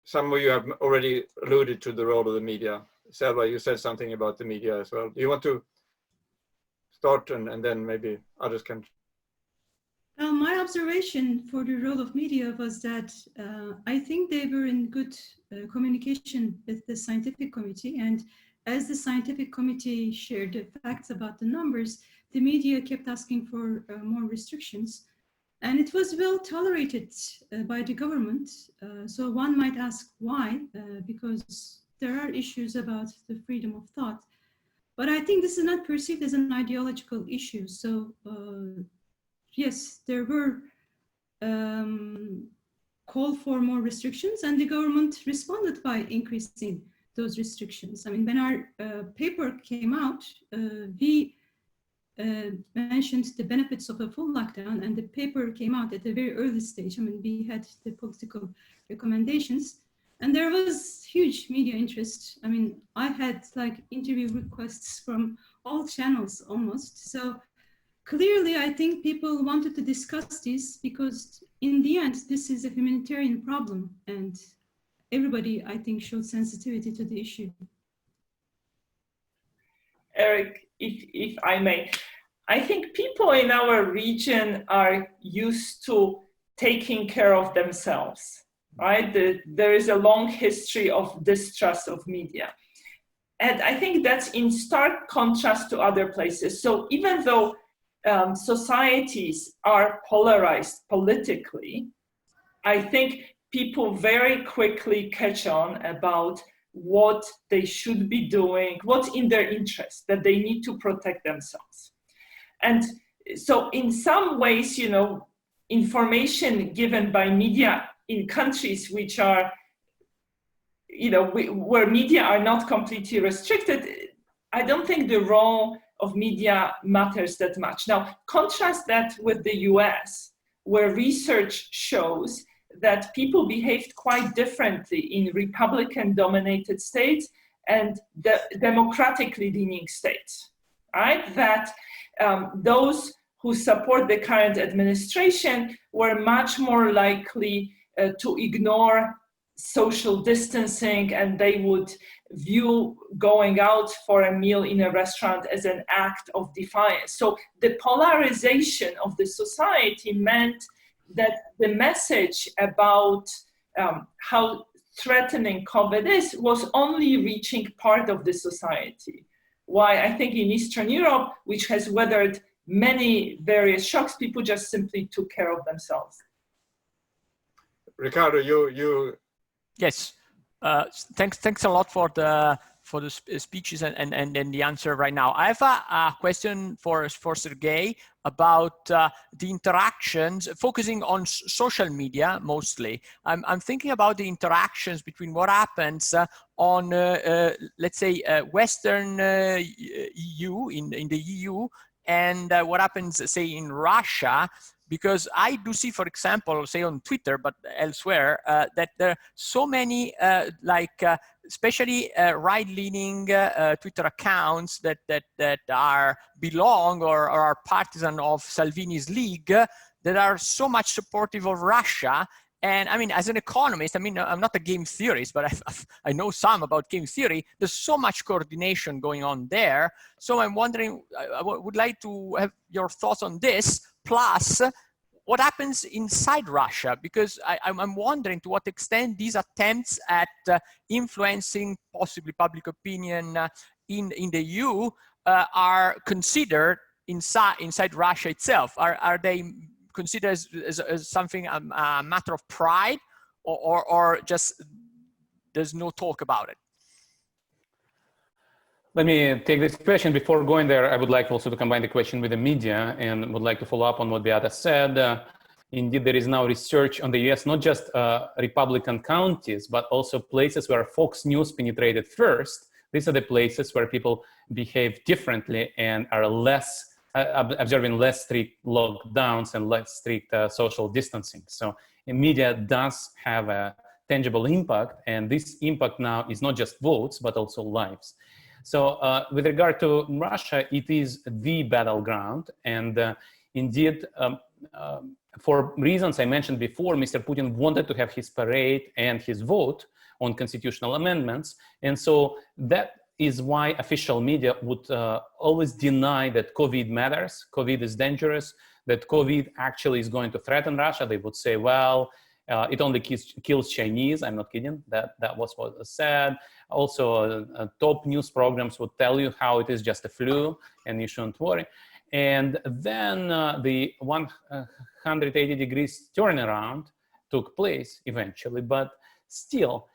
some of you have already alluded to the role of the media. Selva, you said something about the media as well. Do you want to start and then maybe others can? My observation for the role of media was that I think they were in good communication with the scientific committee. And as the scientific committee shared the facts about the numbers, the media kept asking for more restrictions, and it was well tolerated by the government. So one might ask why, because there are issues about the freedom of thought. But I think this is not perceived as an ideological issue. So yes, there were call for more restrictions, and the government responded by increasing those restrictions. I mean, when our paper came out, we mentioned the benefits of a full lockdown, and the paper came out at a very early stage. I mean, we had the political recommendations, and there was huge media interest. I mean, I had like interview requests from all channels almost. So clearly, I think people wanted to discuss this because in the end, this is a humanitarian problem, and everybody, I think, showed sensitivity to the issue. Erik, if I may, I think people in our region are used to taking care of themselves. right? There is a long history of distrust of media. And I think that's in stark contrast to other places. So even though societies are polarized politically, I think people very quickly catch on about what they should be doing, what's in their interest, that they need to protect themselves. And so in some ways, you know, information given by media in countries which are, you know, where media are not completely restricted, I don't think the role of media matters that much. Now, contrast that with the US, where research shows that people behaved quite differently in Republican-dominated states and the democratically leaning states, right? That those who support the current administration were much more likely to ignore social distancing, and they would view going out for a meal in a restaurant as an act of defiance. So the polarization of the society meant that the message about how threatening COVID is was only reaching part of the society. Why I think in Eastern Europe, which has weathered many various shocks, people just simply took care of themselves. Ricardo, you. Yes, thanks a lot for the speeches and the answer right now. I have a question for Sergei about the interactions, focusing on social media mostly. I'm thinking about the interactions between what happens on, let's say, Western EU, in the EU, and what happens, say, in Russia. Because I do see, for example, say on Twitter, but elsewhere, that there are so many, especially right-leaning Twitter accounts that are belong or are partisan of Salvini's league, that are so much supportive of Russia. And I mean, as an economist, I mean, I'm not a game theorist, but I know some about game theory. There's so much coordination going on there. So I'm wondering, I would like to have your thoughts on this, plus what happens inside Russia, because I'm wondering to what extent these attempts at influencing possibly public opinion in the EU are considered inside Russia itself. Are they considered as something, a matter of pride, or just there's no talk about it? Let me take this question. Before going there, I would like also to combine the question with the media, and would like to follow up on what Beata said. Indeed, there is now research on the US, not just Republican counties, but also places where Fox News penetrated first. These are the places where people behave differently and are less, observing less strict lockdowns and less strict social distancing. So media does have a tangible impact, and this impact now is not just votes, but also lives. So with regard to Russia, it is the battleground. And indeed, for reasons I mentioned before, Mr. Putin wanted to have his parade and his vote on constitutional amendments. And so that is why official media would always deny that COVID matters, COVID is dangerous, that COVID actually is going to threaten Russia. They would say, well, it only kills Chinese. I'm not kidding. That was what was said. Also, top news programs would tell you how it is just a flu and you shouldn't worry. And then the 180 degrees turnaround took place eventually, but still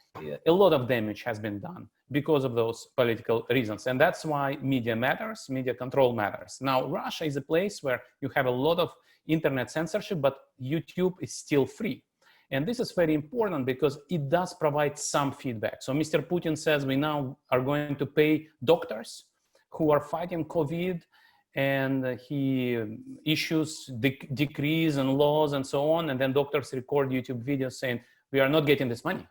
a lot of damage has been done because of those political reasons. And that's why media matters, media control matters. Now, Russia is a place where you have a lot of internet censorship, but YouTube is still free. And this is very important because it does provide some feedback. So Mr. Putin says we now are going to pay doctors who are fighting COVID, and he issues decrees and laws and so on. And then doctors record YouTube videos saying, we are not getting this money.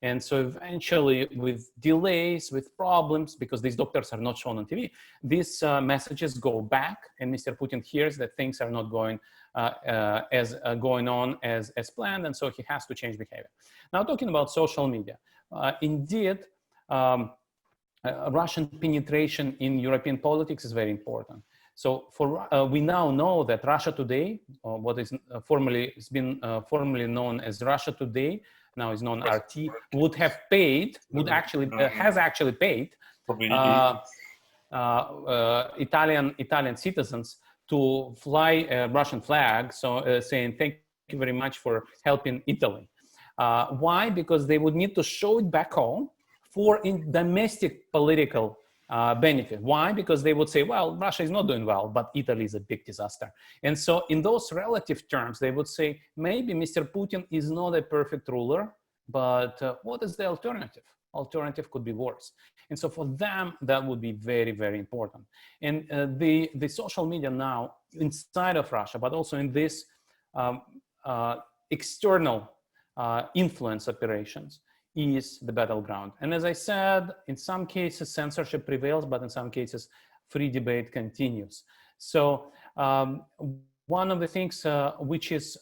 And so eventually, with delays, with problems, because these doctors are not shown on TV, these messages go back, and Mr. Putin hears that things are not going going on as planned, and so he has to change behavior. Now, talking about social media, indeed, Russian penetration in European politics is very important. So we now know that Russia Today, what is formerly known as Russia Today, now is non-RT, would have paid, has actually paid Italian citizens to fly a Russian flag, so saying thank you very much for helping Italy. Why? Because they would need to show it back home for domestic political benefit. Why? Because they would say, well, Russia is not doing well, but Italy is a big disaster. And so in those relative terms, they would say, maybe Mr. Putin is not a perfect ruler, but what is the alternative? Alternative could be worse. And so for them, that would be very, very important. And the social media now inside of Russia, but also in this external influence operations is the battleground. And as I said, in some cases, censorship prevails, but in some cases, free debate continues. So one of the things which is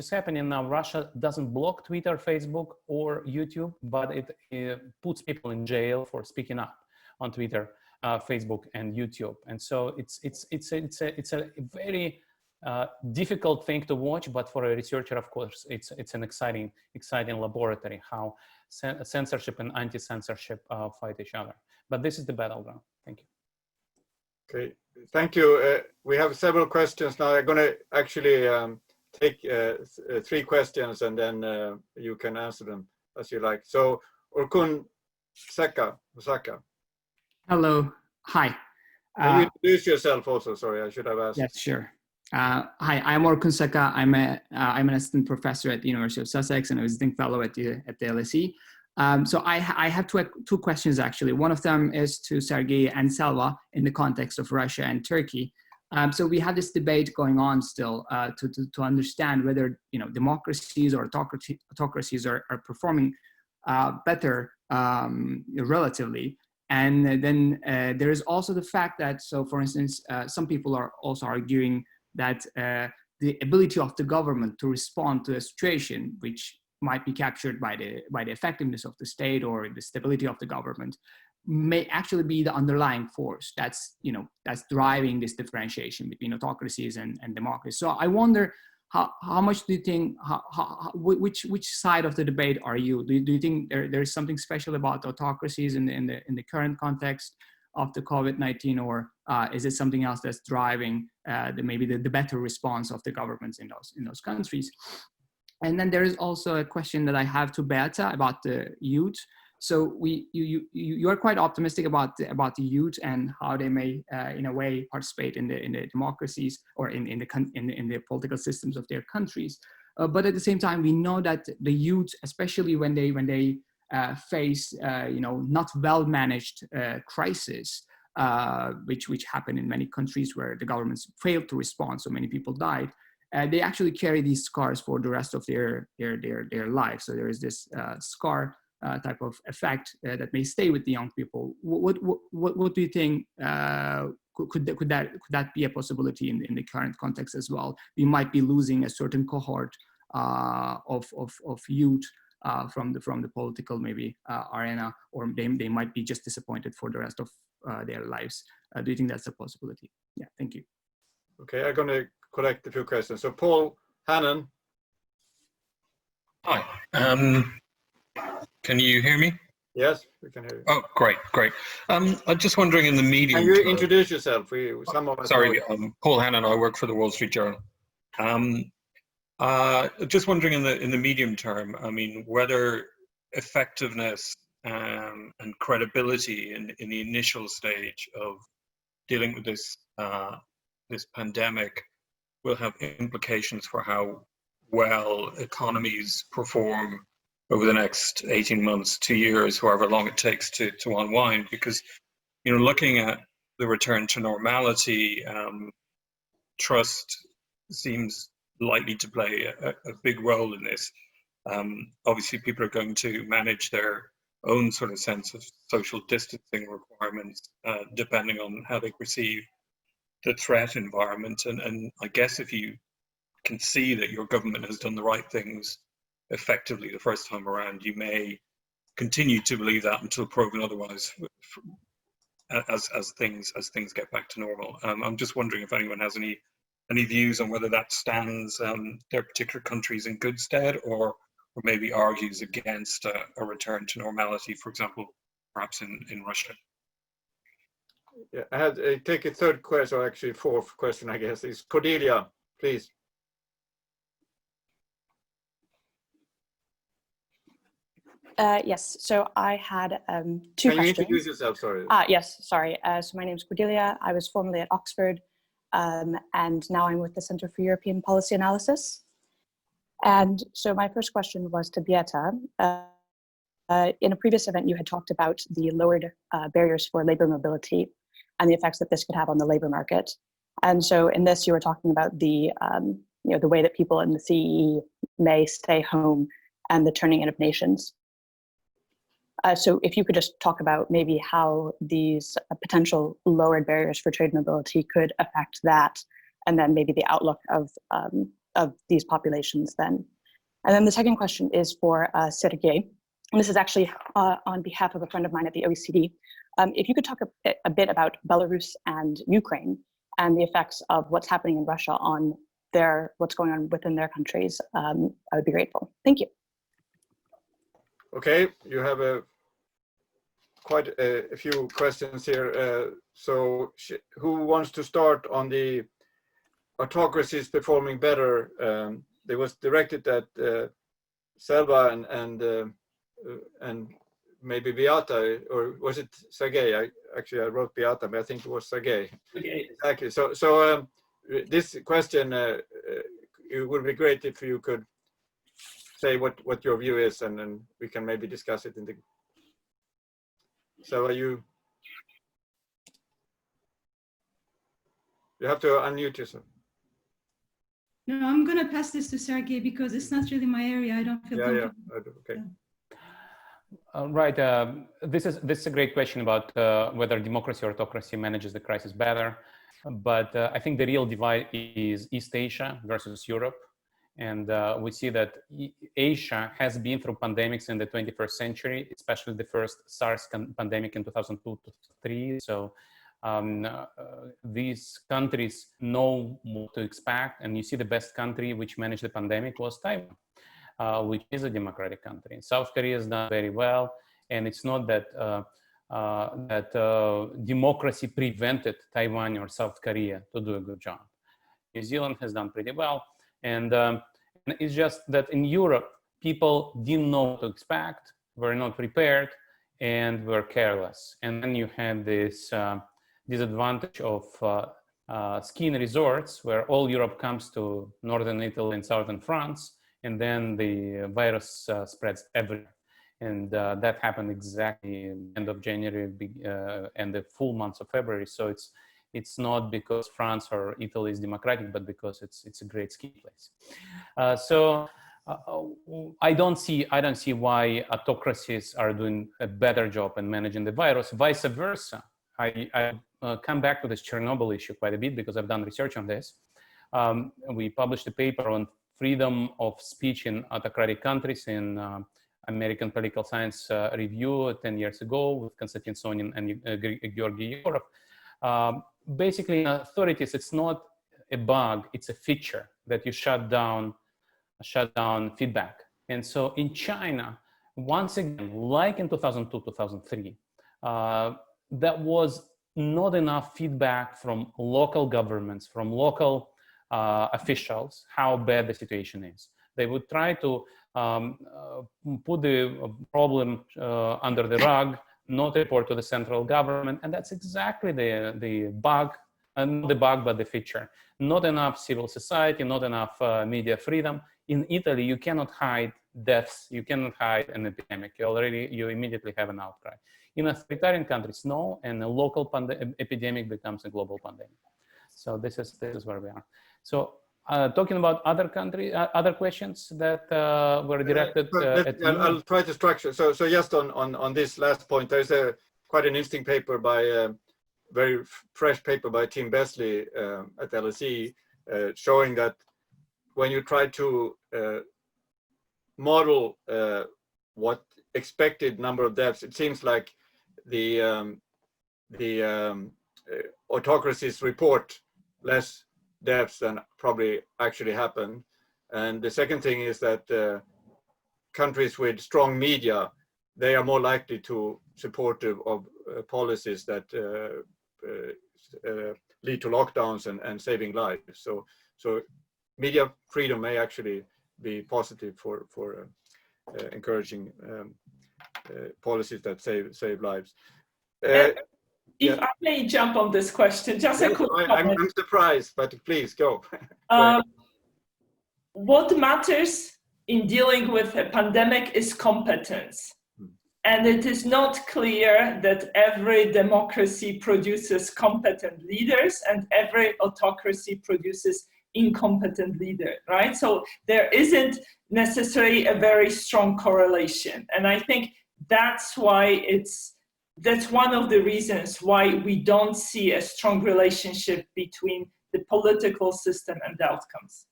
happening now, Russia doesn't block Twitter, Facebook, or YouTube, but it puts people in jail for speaking up on Twitter, Facebook, and YouTube. And so it's a very difficult thing to watch, but for a researcher, of course, it's an exciting laboratory how censorship and anti-censorship fight each other. But this is the battleground. Thank you. Okay, thank you. We have several questions now. I'm going to actually take 3 questions, and then you can answer them as you like. So, Orkun Saka. Hello. Hi. Can you introduce yourself also? Sorry, I should have asked. Yes, sure. Hi, I'm Orkun Saka. I'm an assistant professor at the University of Sussex and a visiting fellow at the LSE. So I have two questions actually. One of them is to Sergei and Selva in the context of Russia and Turkey. So we have this debate going on still to understand whether democracies or autocracies are performing better relatively. And then there is also the fact that, so for instance, some people are also arguing that the ability of the government to respond to a situation which might be captured by the effectiveness of the state or the stability of the government may actually be the underlying force that's driving this differentiation between autocracies and democracies. So I wonder how much do you think, which side of the debate are you? Do you think there's something special about autocracies in the current context of the COVID-19, or is it something else that's driving maybe the better response of the governments in those countries? And then there is also a question that I have to Beata about the youth. So you are quite optimistic about the youth and how they may, in a way, participate in the democracies or in the political systems of their countries. But at the same time, we know that the youth, especially when they face not well managed crisis, which happen in many countries where the governments failed to respond, so many people died. They actually carry these scars for the rest of their lives. So there is this scar type of effect that may stay with the young people. What do you think? Could that be a possibility in the current context as well? We might be losing a certain cohort of youth from the political maybe arena, or they might be just disappointed for the rest of their lives. Do you think that's a possibility? Yeah, thank you. Okay, I'm going to collect a few questions. So Paul Hannon. Hi. Can you hear me? Yes, we can hear you. Oh, great. I'm just wondering in the medium. Can you introduce yourself? Sorry, Paul Hannon. I work for the Wall Street Journal. Just wondering in the medium term. I mean, whether effectiveness and credibility in the initial stage of dealing with this pandemic will have implications for how well economies perform over the next 18 months, 2 years, however long it takes to unwind. Because, looking at the return to normality, trust seems likely to play a big role in this. Obviously, people are going to manage their own sort of sense of social distancing requirements, depending on how they perceive the threat environment. And I guess if you can see that your government has done the right things effectively the first time around, you may continue to believe that until proven otherwise as things get back to normal. I'm just wondering if anyone has any views on whether that stands their particular countries in good stead, or maybe argues against a return to normality, for example, perhaps in Russia. Yeah, I take a third question, or actually fourth question, I guess, is Cordelia, please. Yes, so I had two questions. Can you introduce yourself, sorry? Yes, sorry. So my name is Cordelia. I was formerly at Oxford, and now I'm with the Center for European Policy Analysis. And so my first question was to Beata. In a previous event, you had talked about the lowered barriers for labor mobility and the effects that this could have on the labor market. And so in this, you were talking about the, the way that people in the CEE may stay home and the turning in of nations. So if you could just talk about maybe how these potential lowered barriers for trade mobility could affect that, and then maybe the outlook of these populations then. And then the second question is for Sergei. And this is actually on behalf of a friend of mine at the OECD. If you could talk a bit about Belarus and Ukraine and the effects of what's happening in Russia on what's going on within their countries, I would be grateful. Thank you. Okay, you have quite a few questions here. So who wants to start on the autocracies performing better? They was directed at Selva and maybe Beata, or was it Sergei? I wrote Beata, but I think it was Sergei. Okay. Exactly. So this question, it would be great if you could say what your view is, and then we can maybe discuss it in the. So you have to unmute yourself. No, I'm going to pass this to Sergei because it's not really my area. I don't feel comfortable. Yeah, okay. Right. This is a great question about whether democracy or autocracy manages the crisis better. But I think the real divide is East Asia versus Europe. And we see that Asia has been through pandemics in the 21st century, especially the first SARS pandemic in 2002-2003. So these countries know what to expect. And you see the best country which managed the pandemic was Taiwan, which is a democratic country. South Korea has done very well. And it's not that democracy prevented Taiwan or South Korea to do a good job. New Zealand has done pretty well. And it's just that in Europe, people didn't know what to expect, were not prepared, and were careless. And then you had this disadvantage of skiing resorts where all Europe comes to northern Italy and southern France, and then the virus spreads everywhere. And that happened exactly end of January and the full months of February. So it's not because France or Italy is democratic, but because it's a great ski place. So I don't see why autocracies are doing a better job in managing the virus. Vice versa. I come back to this Chernobyl issue quite a bit because I've done research on this. We published a paper on freedom of speech in autocratic countries in American Political Science Review 10 years ago with Konstantin Sonin and Georgi Yorov. Basically, in authorities, it's not a bug, it's a feature that you shut down feedback. And so in China, once again, like in 2002, 2003, that was not enough feedback from local governments, from local officials, how bad the situation is. They would try to put the problem under the rug, not report to the central government, and that's exactly the bug, and not the bug, but the feature. Not enough civil society, not enough media freedom. In Italy, you cannot hide deaths, you cannot hide an epidemic. You immediately have an outcry. In authoritarian countries, no, and a local epidemic becomes a global pandemic. So this is where we are. So talking about other countries, other questions that were directed at you. I'll try to structure. So just on this last point, there's quite an interesting paper by very fresh paper by Tim Besley at LSE showing that when you try to model what expected number of deaths, it seems like the autocracies report less deaths than probably actually happened. And the second thing is that countries with strong media, they are more likely to supportive of policies that lead to lockdowns and saving lives. So media freedom may actually be positive for encouraging policies that save lives. If I may jump on this question, just a quick comment. I'm surprised, but please go. What matters in dealing with a pandemic is competence. And it is not clear that every democracy produces competent leaders and every autocracy produces incompetent leaders, right? So there isn't necessarily a very strong correlation. And I think that's why that's one of the reasons why we don't see a strong relationship between the political system and the outcomes.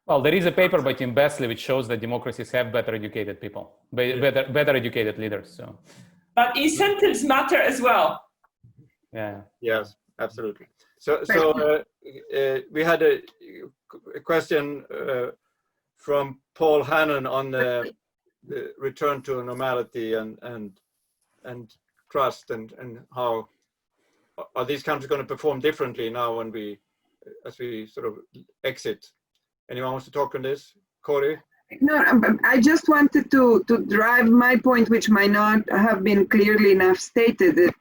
Well, there is a paper by Tim Besley which shows that democracies have better educated people, better educated leaders. So, but incentives matter as well. Yeah. Yes, absolutely. So we had a question from Paul Hannon on the return to normality and trust and how are these countries going to perform differently now when as we sort of exit. Anyone wants to talk on this? Kori? No, I just wanted to drive my point, which might not have been clearly enough stated, that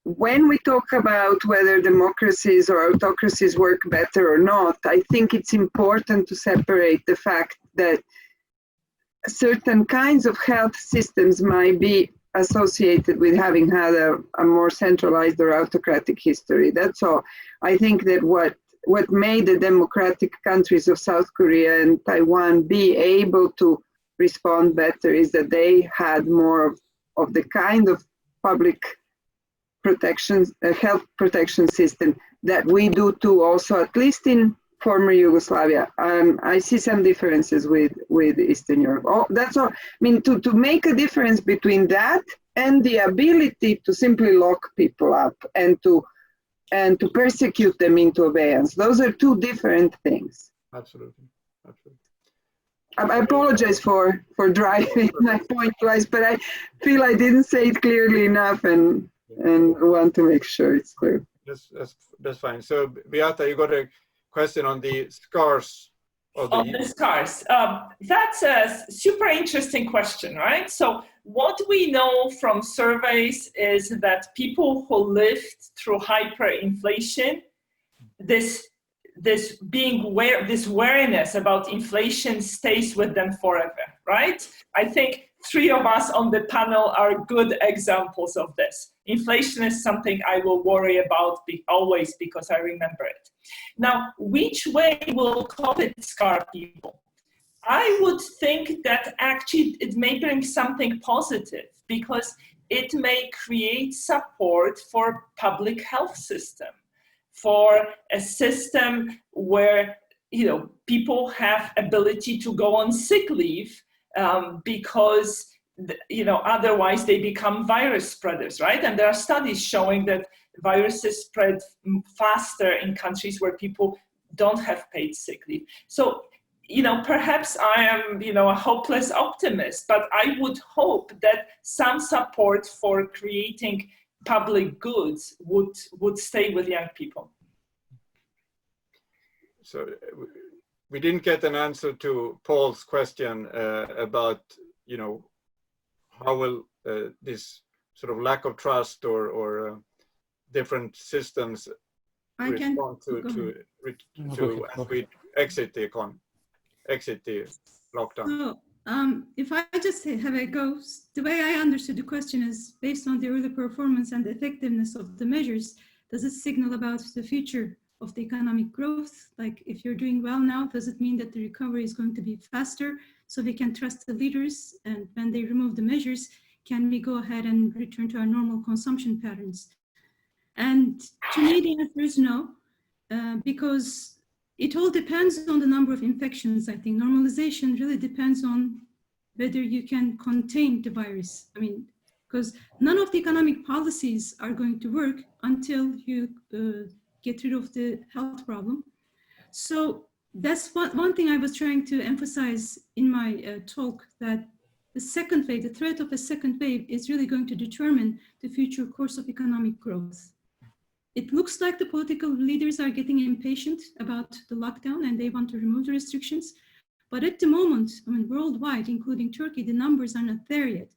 when we talk about whether democracies or autocracies work better or not, I think it's important to separate the fact that certain kinds of health systems might be associated with having had a more centralized or autocratic history. That's all. I think that what made the democratic countries of South Korea and Taiwan be able to respond better is that they had more of the kind of public protection, health protection system that we do too, also at least in former Yugoslavia. I see some differences with Eastern Europe. Oh, that's all. I mean, to make a difference between that and the ability to simply lock people up and to persecute them into obedience. Those are two different things. Absolutely. Absolutely. I apologize for driving my point twice, but I feel I didn't say it clearly enough and want to make sure it's clear. That's fine. So Beata, you got a question on the scars of the scars. That's a super interesting question, right? So what we know from surveys is that people who lived through hyperinflation, this awareness about inflation stays with them forever, right? I think three of us on the panel are good examples of this. Inflation is something I will worry about always because I remember it. Now, which way will COVID scar people? I would think that actually it may bring something positive because it may create support for public health system, for a system where people have ability to go on sick leave because otherwise they become virus spreaders, right? And there are studies showing that viruses spread faster in countries where people don't have paid sick leave. So, perhaps I am, a hopeless optimist, but I would hope that some support for creating public goods would stay with young people. So we didn't get an answer to Paul's question about, how will this sort of lack of trust or different systems respond to as we exit the lockdown? So, if I just have a go, the way I understood the question is based on the early performance and the effectiveness of the measures, does it signal about the future of the economic growth? Like if you're doing well now, does it mean that the recovery is going to be faster so we can trust the leaders? And when they remove the measures, can we go ahead and return to our normal consumption patterns? And to me, the answer is no, because it all depends on the number of infections. I think normalization really depends on whether you can contain the virus. I mean, because none of the economic policies are going to work until you get rid of the health problem. So that's one thing I was trying to emphasize in my talk, that the second wave, the threat of a second wave is really going to determine the future course of economic growth. It looks like the political leaders are getting impatient about the lockdown and they want to remove the restrictions. But at the moment, I mean, worldwide, including Turkey, the numbers are not there yet.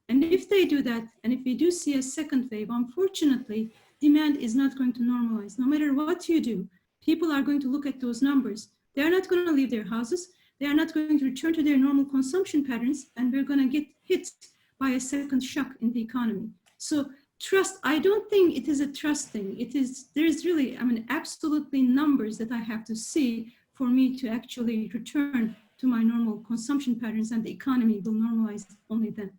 And if they do that, and if we do see a second wave, unfortunately, demand is not going to normalize. No matter what you do, people are going to look at those numbers. They are not going to leave their houses. They are not going to return to their normal consumption patterns, and we're going to get hit by a second shock in the economy. So trust, I don't think it is a trust thing. There's really, I mean, absolutely numbers that I have to see for me to actually return to my normal consumption patterns, and the economy will normalize only then.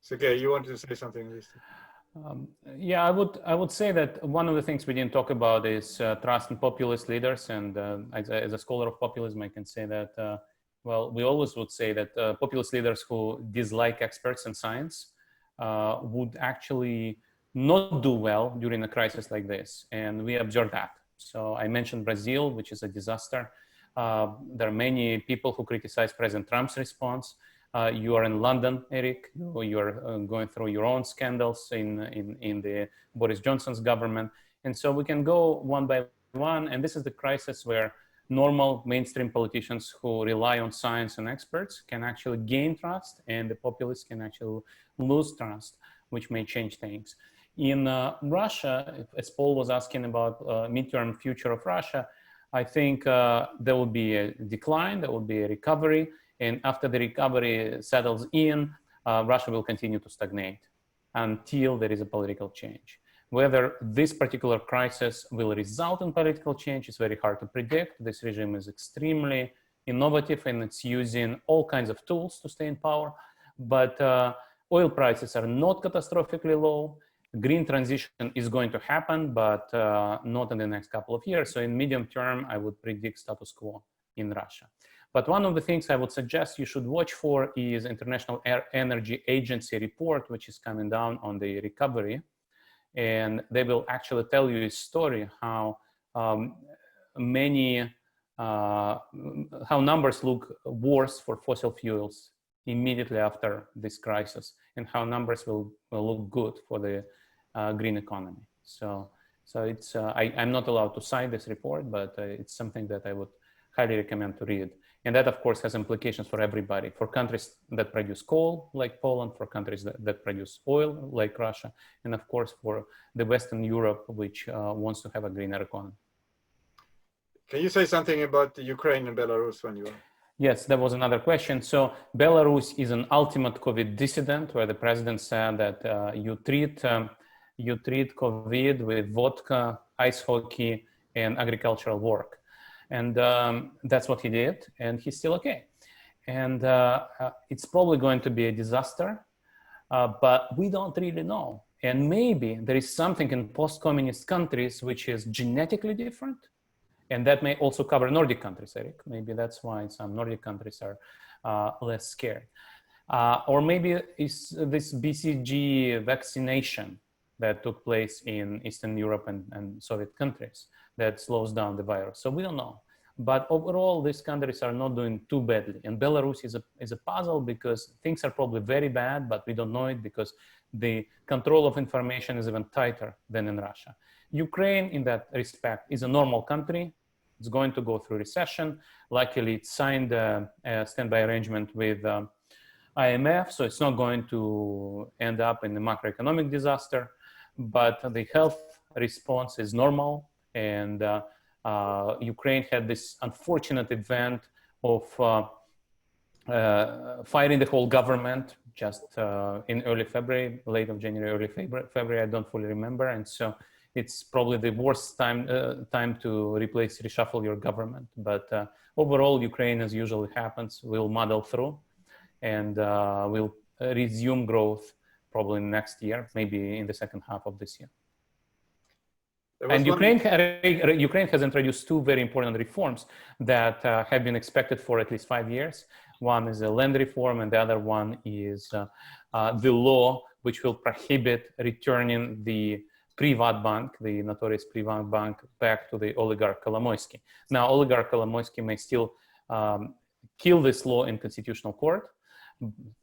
Sergei, you wanted to say something? Yeah, I would say that one of the things we didn't talk about is trust in populist leaders. And as a scholar of populism, I can say that, well, we always would say that populist leaders who dislike experts in science would actually not do well during a crisis like this. And we observed that. So I mentioned Brazil, which is a disaster. There are many people who criticize President Trump's response. You are in London, Erik. You are going through your own scandals in the Boris Johnson's government. And so we can go one by one. And this is the crisis where normal mainstream politicians who rely on science and experts can actually gain trust, and the populists can actually lose trust, which may change things. In Russia, as Paul was asking about midterm future of Russia, I think there will be a decline, there will be a recovery. And after the recovery settles in, Russia will continue to stagnate until there is a political change. Whether this particular crisis will result in political change is very hard to predict. This regime is extremely innovative and it's using all kinds of tools to stay in power. But oil prices are not catastrophically low. Green transition is going to happen, but not in the next couple of years. So in medium term, I would predict status quo in Russia. But one of the things I would suggest you should watch for is International Energy Agency report, which is coming down on the recovery. And they will actually tell you a story how how numbers look worse for fossil fuels immediately after this crisis, and how numbers will look good for the green economy. So it's I'm not allowed to cite this report, but it's something that I would highly recommend to read. And that, of course, has implications for everybody, for countries that produce coal, like Poland, for countries that produce oil, like Russia, and of course, for the Western Europe, which wants to have a greener economy. Can you say something about the Ukraine and Belarus when you are? Yes, that was another question. So Belarus is an ultimate COVID dissident, where the president said that you treat COVID with vodka, ice hockey, and agricultural work. And that's what he did, and he's still okay. And it's probably going to be a disaster, but we don't really know. And maybe there is something in post-communist countries which is genetically different, and that may also cover Nordic countries, Erik. Maybe that's why some Nordic countries are less scared. Or maybe it's this BCG vaccination that took place in Eastern Europe and Soviet countries that slows down the virus. So we don't know. But overall, these countries are not doing too badly. And Belarus is a puzzle because things are probably very bad, but we don't know it because the control of information is even tighter than in Russia. Ukraine, in that respect, is a normal country. It's going to go through recession. Luckily, it signed a standby arrangement with IMF, so it's not going to end up in a macroeconomic disaster. But the health response is normal, and Ukraine had this unfortunate event of firing the whole government just in early February, late of January, early February, I don't fully remember. And so it's probably the worst time to reshuffle your government. But overall, Ukraine, as usually happens, will muddle through and will resume growth probably next year, maybe in the second half of this year. And Ukraine has introduced two very important reforms that have been expected for at least 5 years. One is a land reform, and the other one is the law which will prohibit returning the Privatbank, the notorious Privatbank, back to the oligarch Kolomoisky. Now, oligarch Kolomoisky may still kill this law in constitutional court.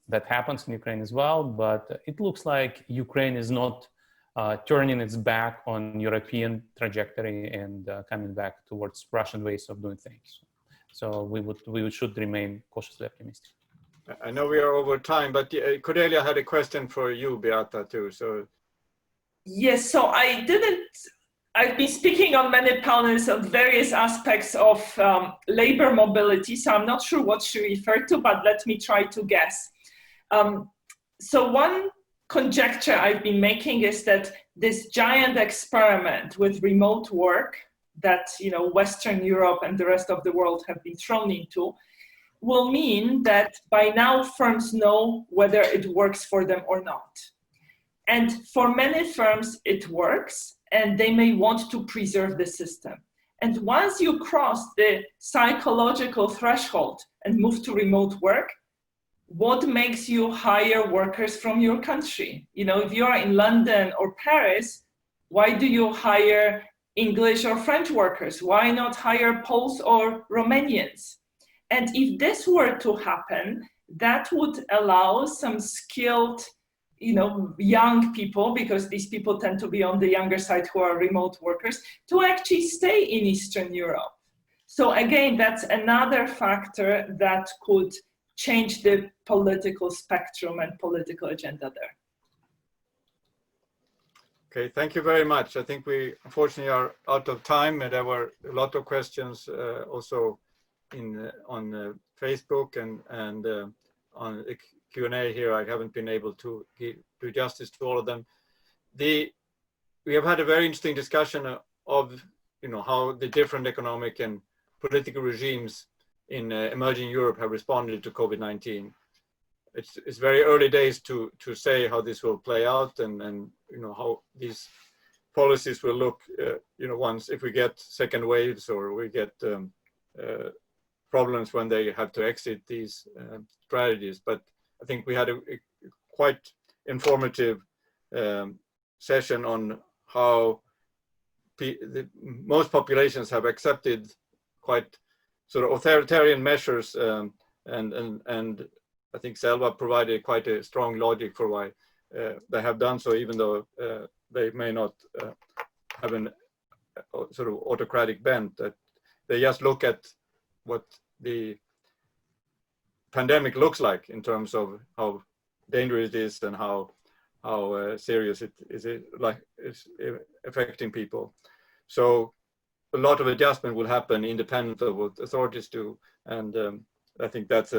That happens in Ukraine as well, but it looks like Ukraine is not turning its back on European trajectory and coming back towards Russian ways of doing things. So we should remain cautiously optimistic. I know we are over time, but Cordelia had a question for you, Beata, too. So yes, so I've been speaking on many panels on various aspects of labor mobility, so I'm not sure what she referred to, but let me try to guess. So one conjecture I've been making is that this giant experiment with remote work that Western Europe and the rest of the world have been thrown into will mean that by now firms know whether it works for them or not. And for many firms, it works, and they may want to preserve the system. And once you cross the psychological threshold and move to remote work, what makes you hire workers from your country? If you are in London or Paris, why do you hire English or French workers? Why not hire Poles or Romanians? And if this were to happen, that would allow some skilled, young people, because these people tend to be on the younger side who are remote workers, to actually stay in Eastern Europe. So again, that's another factor that could change the political spectrum and political agenda there. okay, thank you very much. I think we unfortunately are out of time, and there were a lot of questions also on Facebook and on the Q&A here. I haven't been able to do justice to all of them. We have had a very interesting discussion of how the different economic and political regimes in emerging Europe have responded to COVID-19. It's very early days to say how this will play out and how these policies will look once, if we get second waves or we get problems when they have to exit these strategies. But I think we had a quite informative session on how most populations have accepted quite sort of authoritarian measures, and I think Selva provided quite a strong logic for why they have done so, even though they may not have a sort of autocratic bent. That they just look at what the pandemic looks like in terms of how dangerous it is and how serious it is, it's affecting people. So a lot of adjustment will happen independent of what authorities do, and I think that's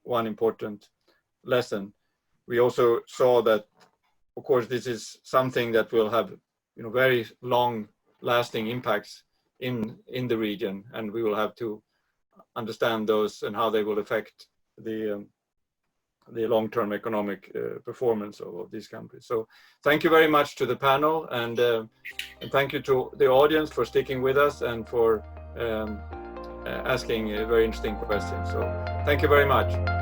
one important lesson. We also saw that, of course, this is something that will have very long-lasting impacts in the region, and we will have to understand those and how they will affect the long-term economic performance of these countries. So thank you very much to the panel, and thank you to the audience for sticking with us and for asking very interesting questions. So thank you very much.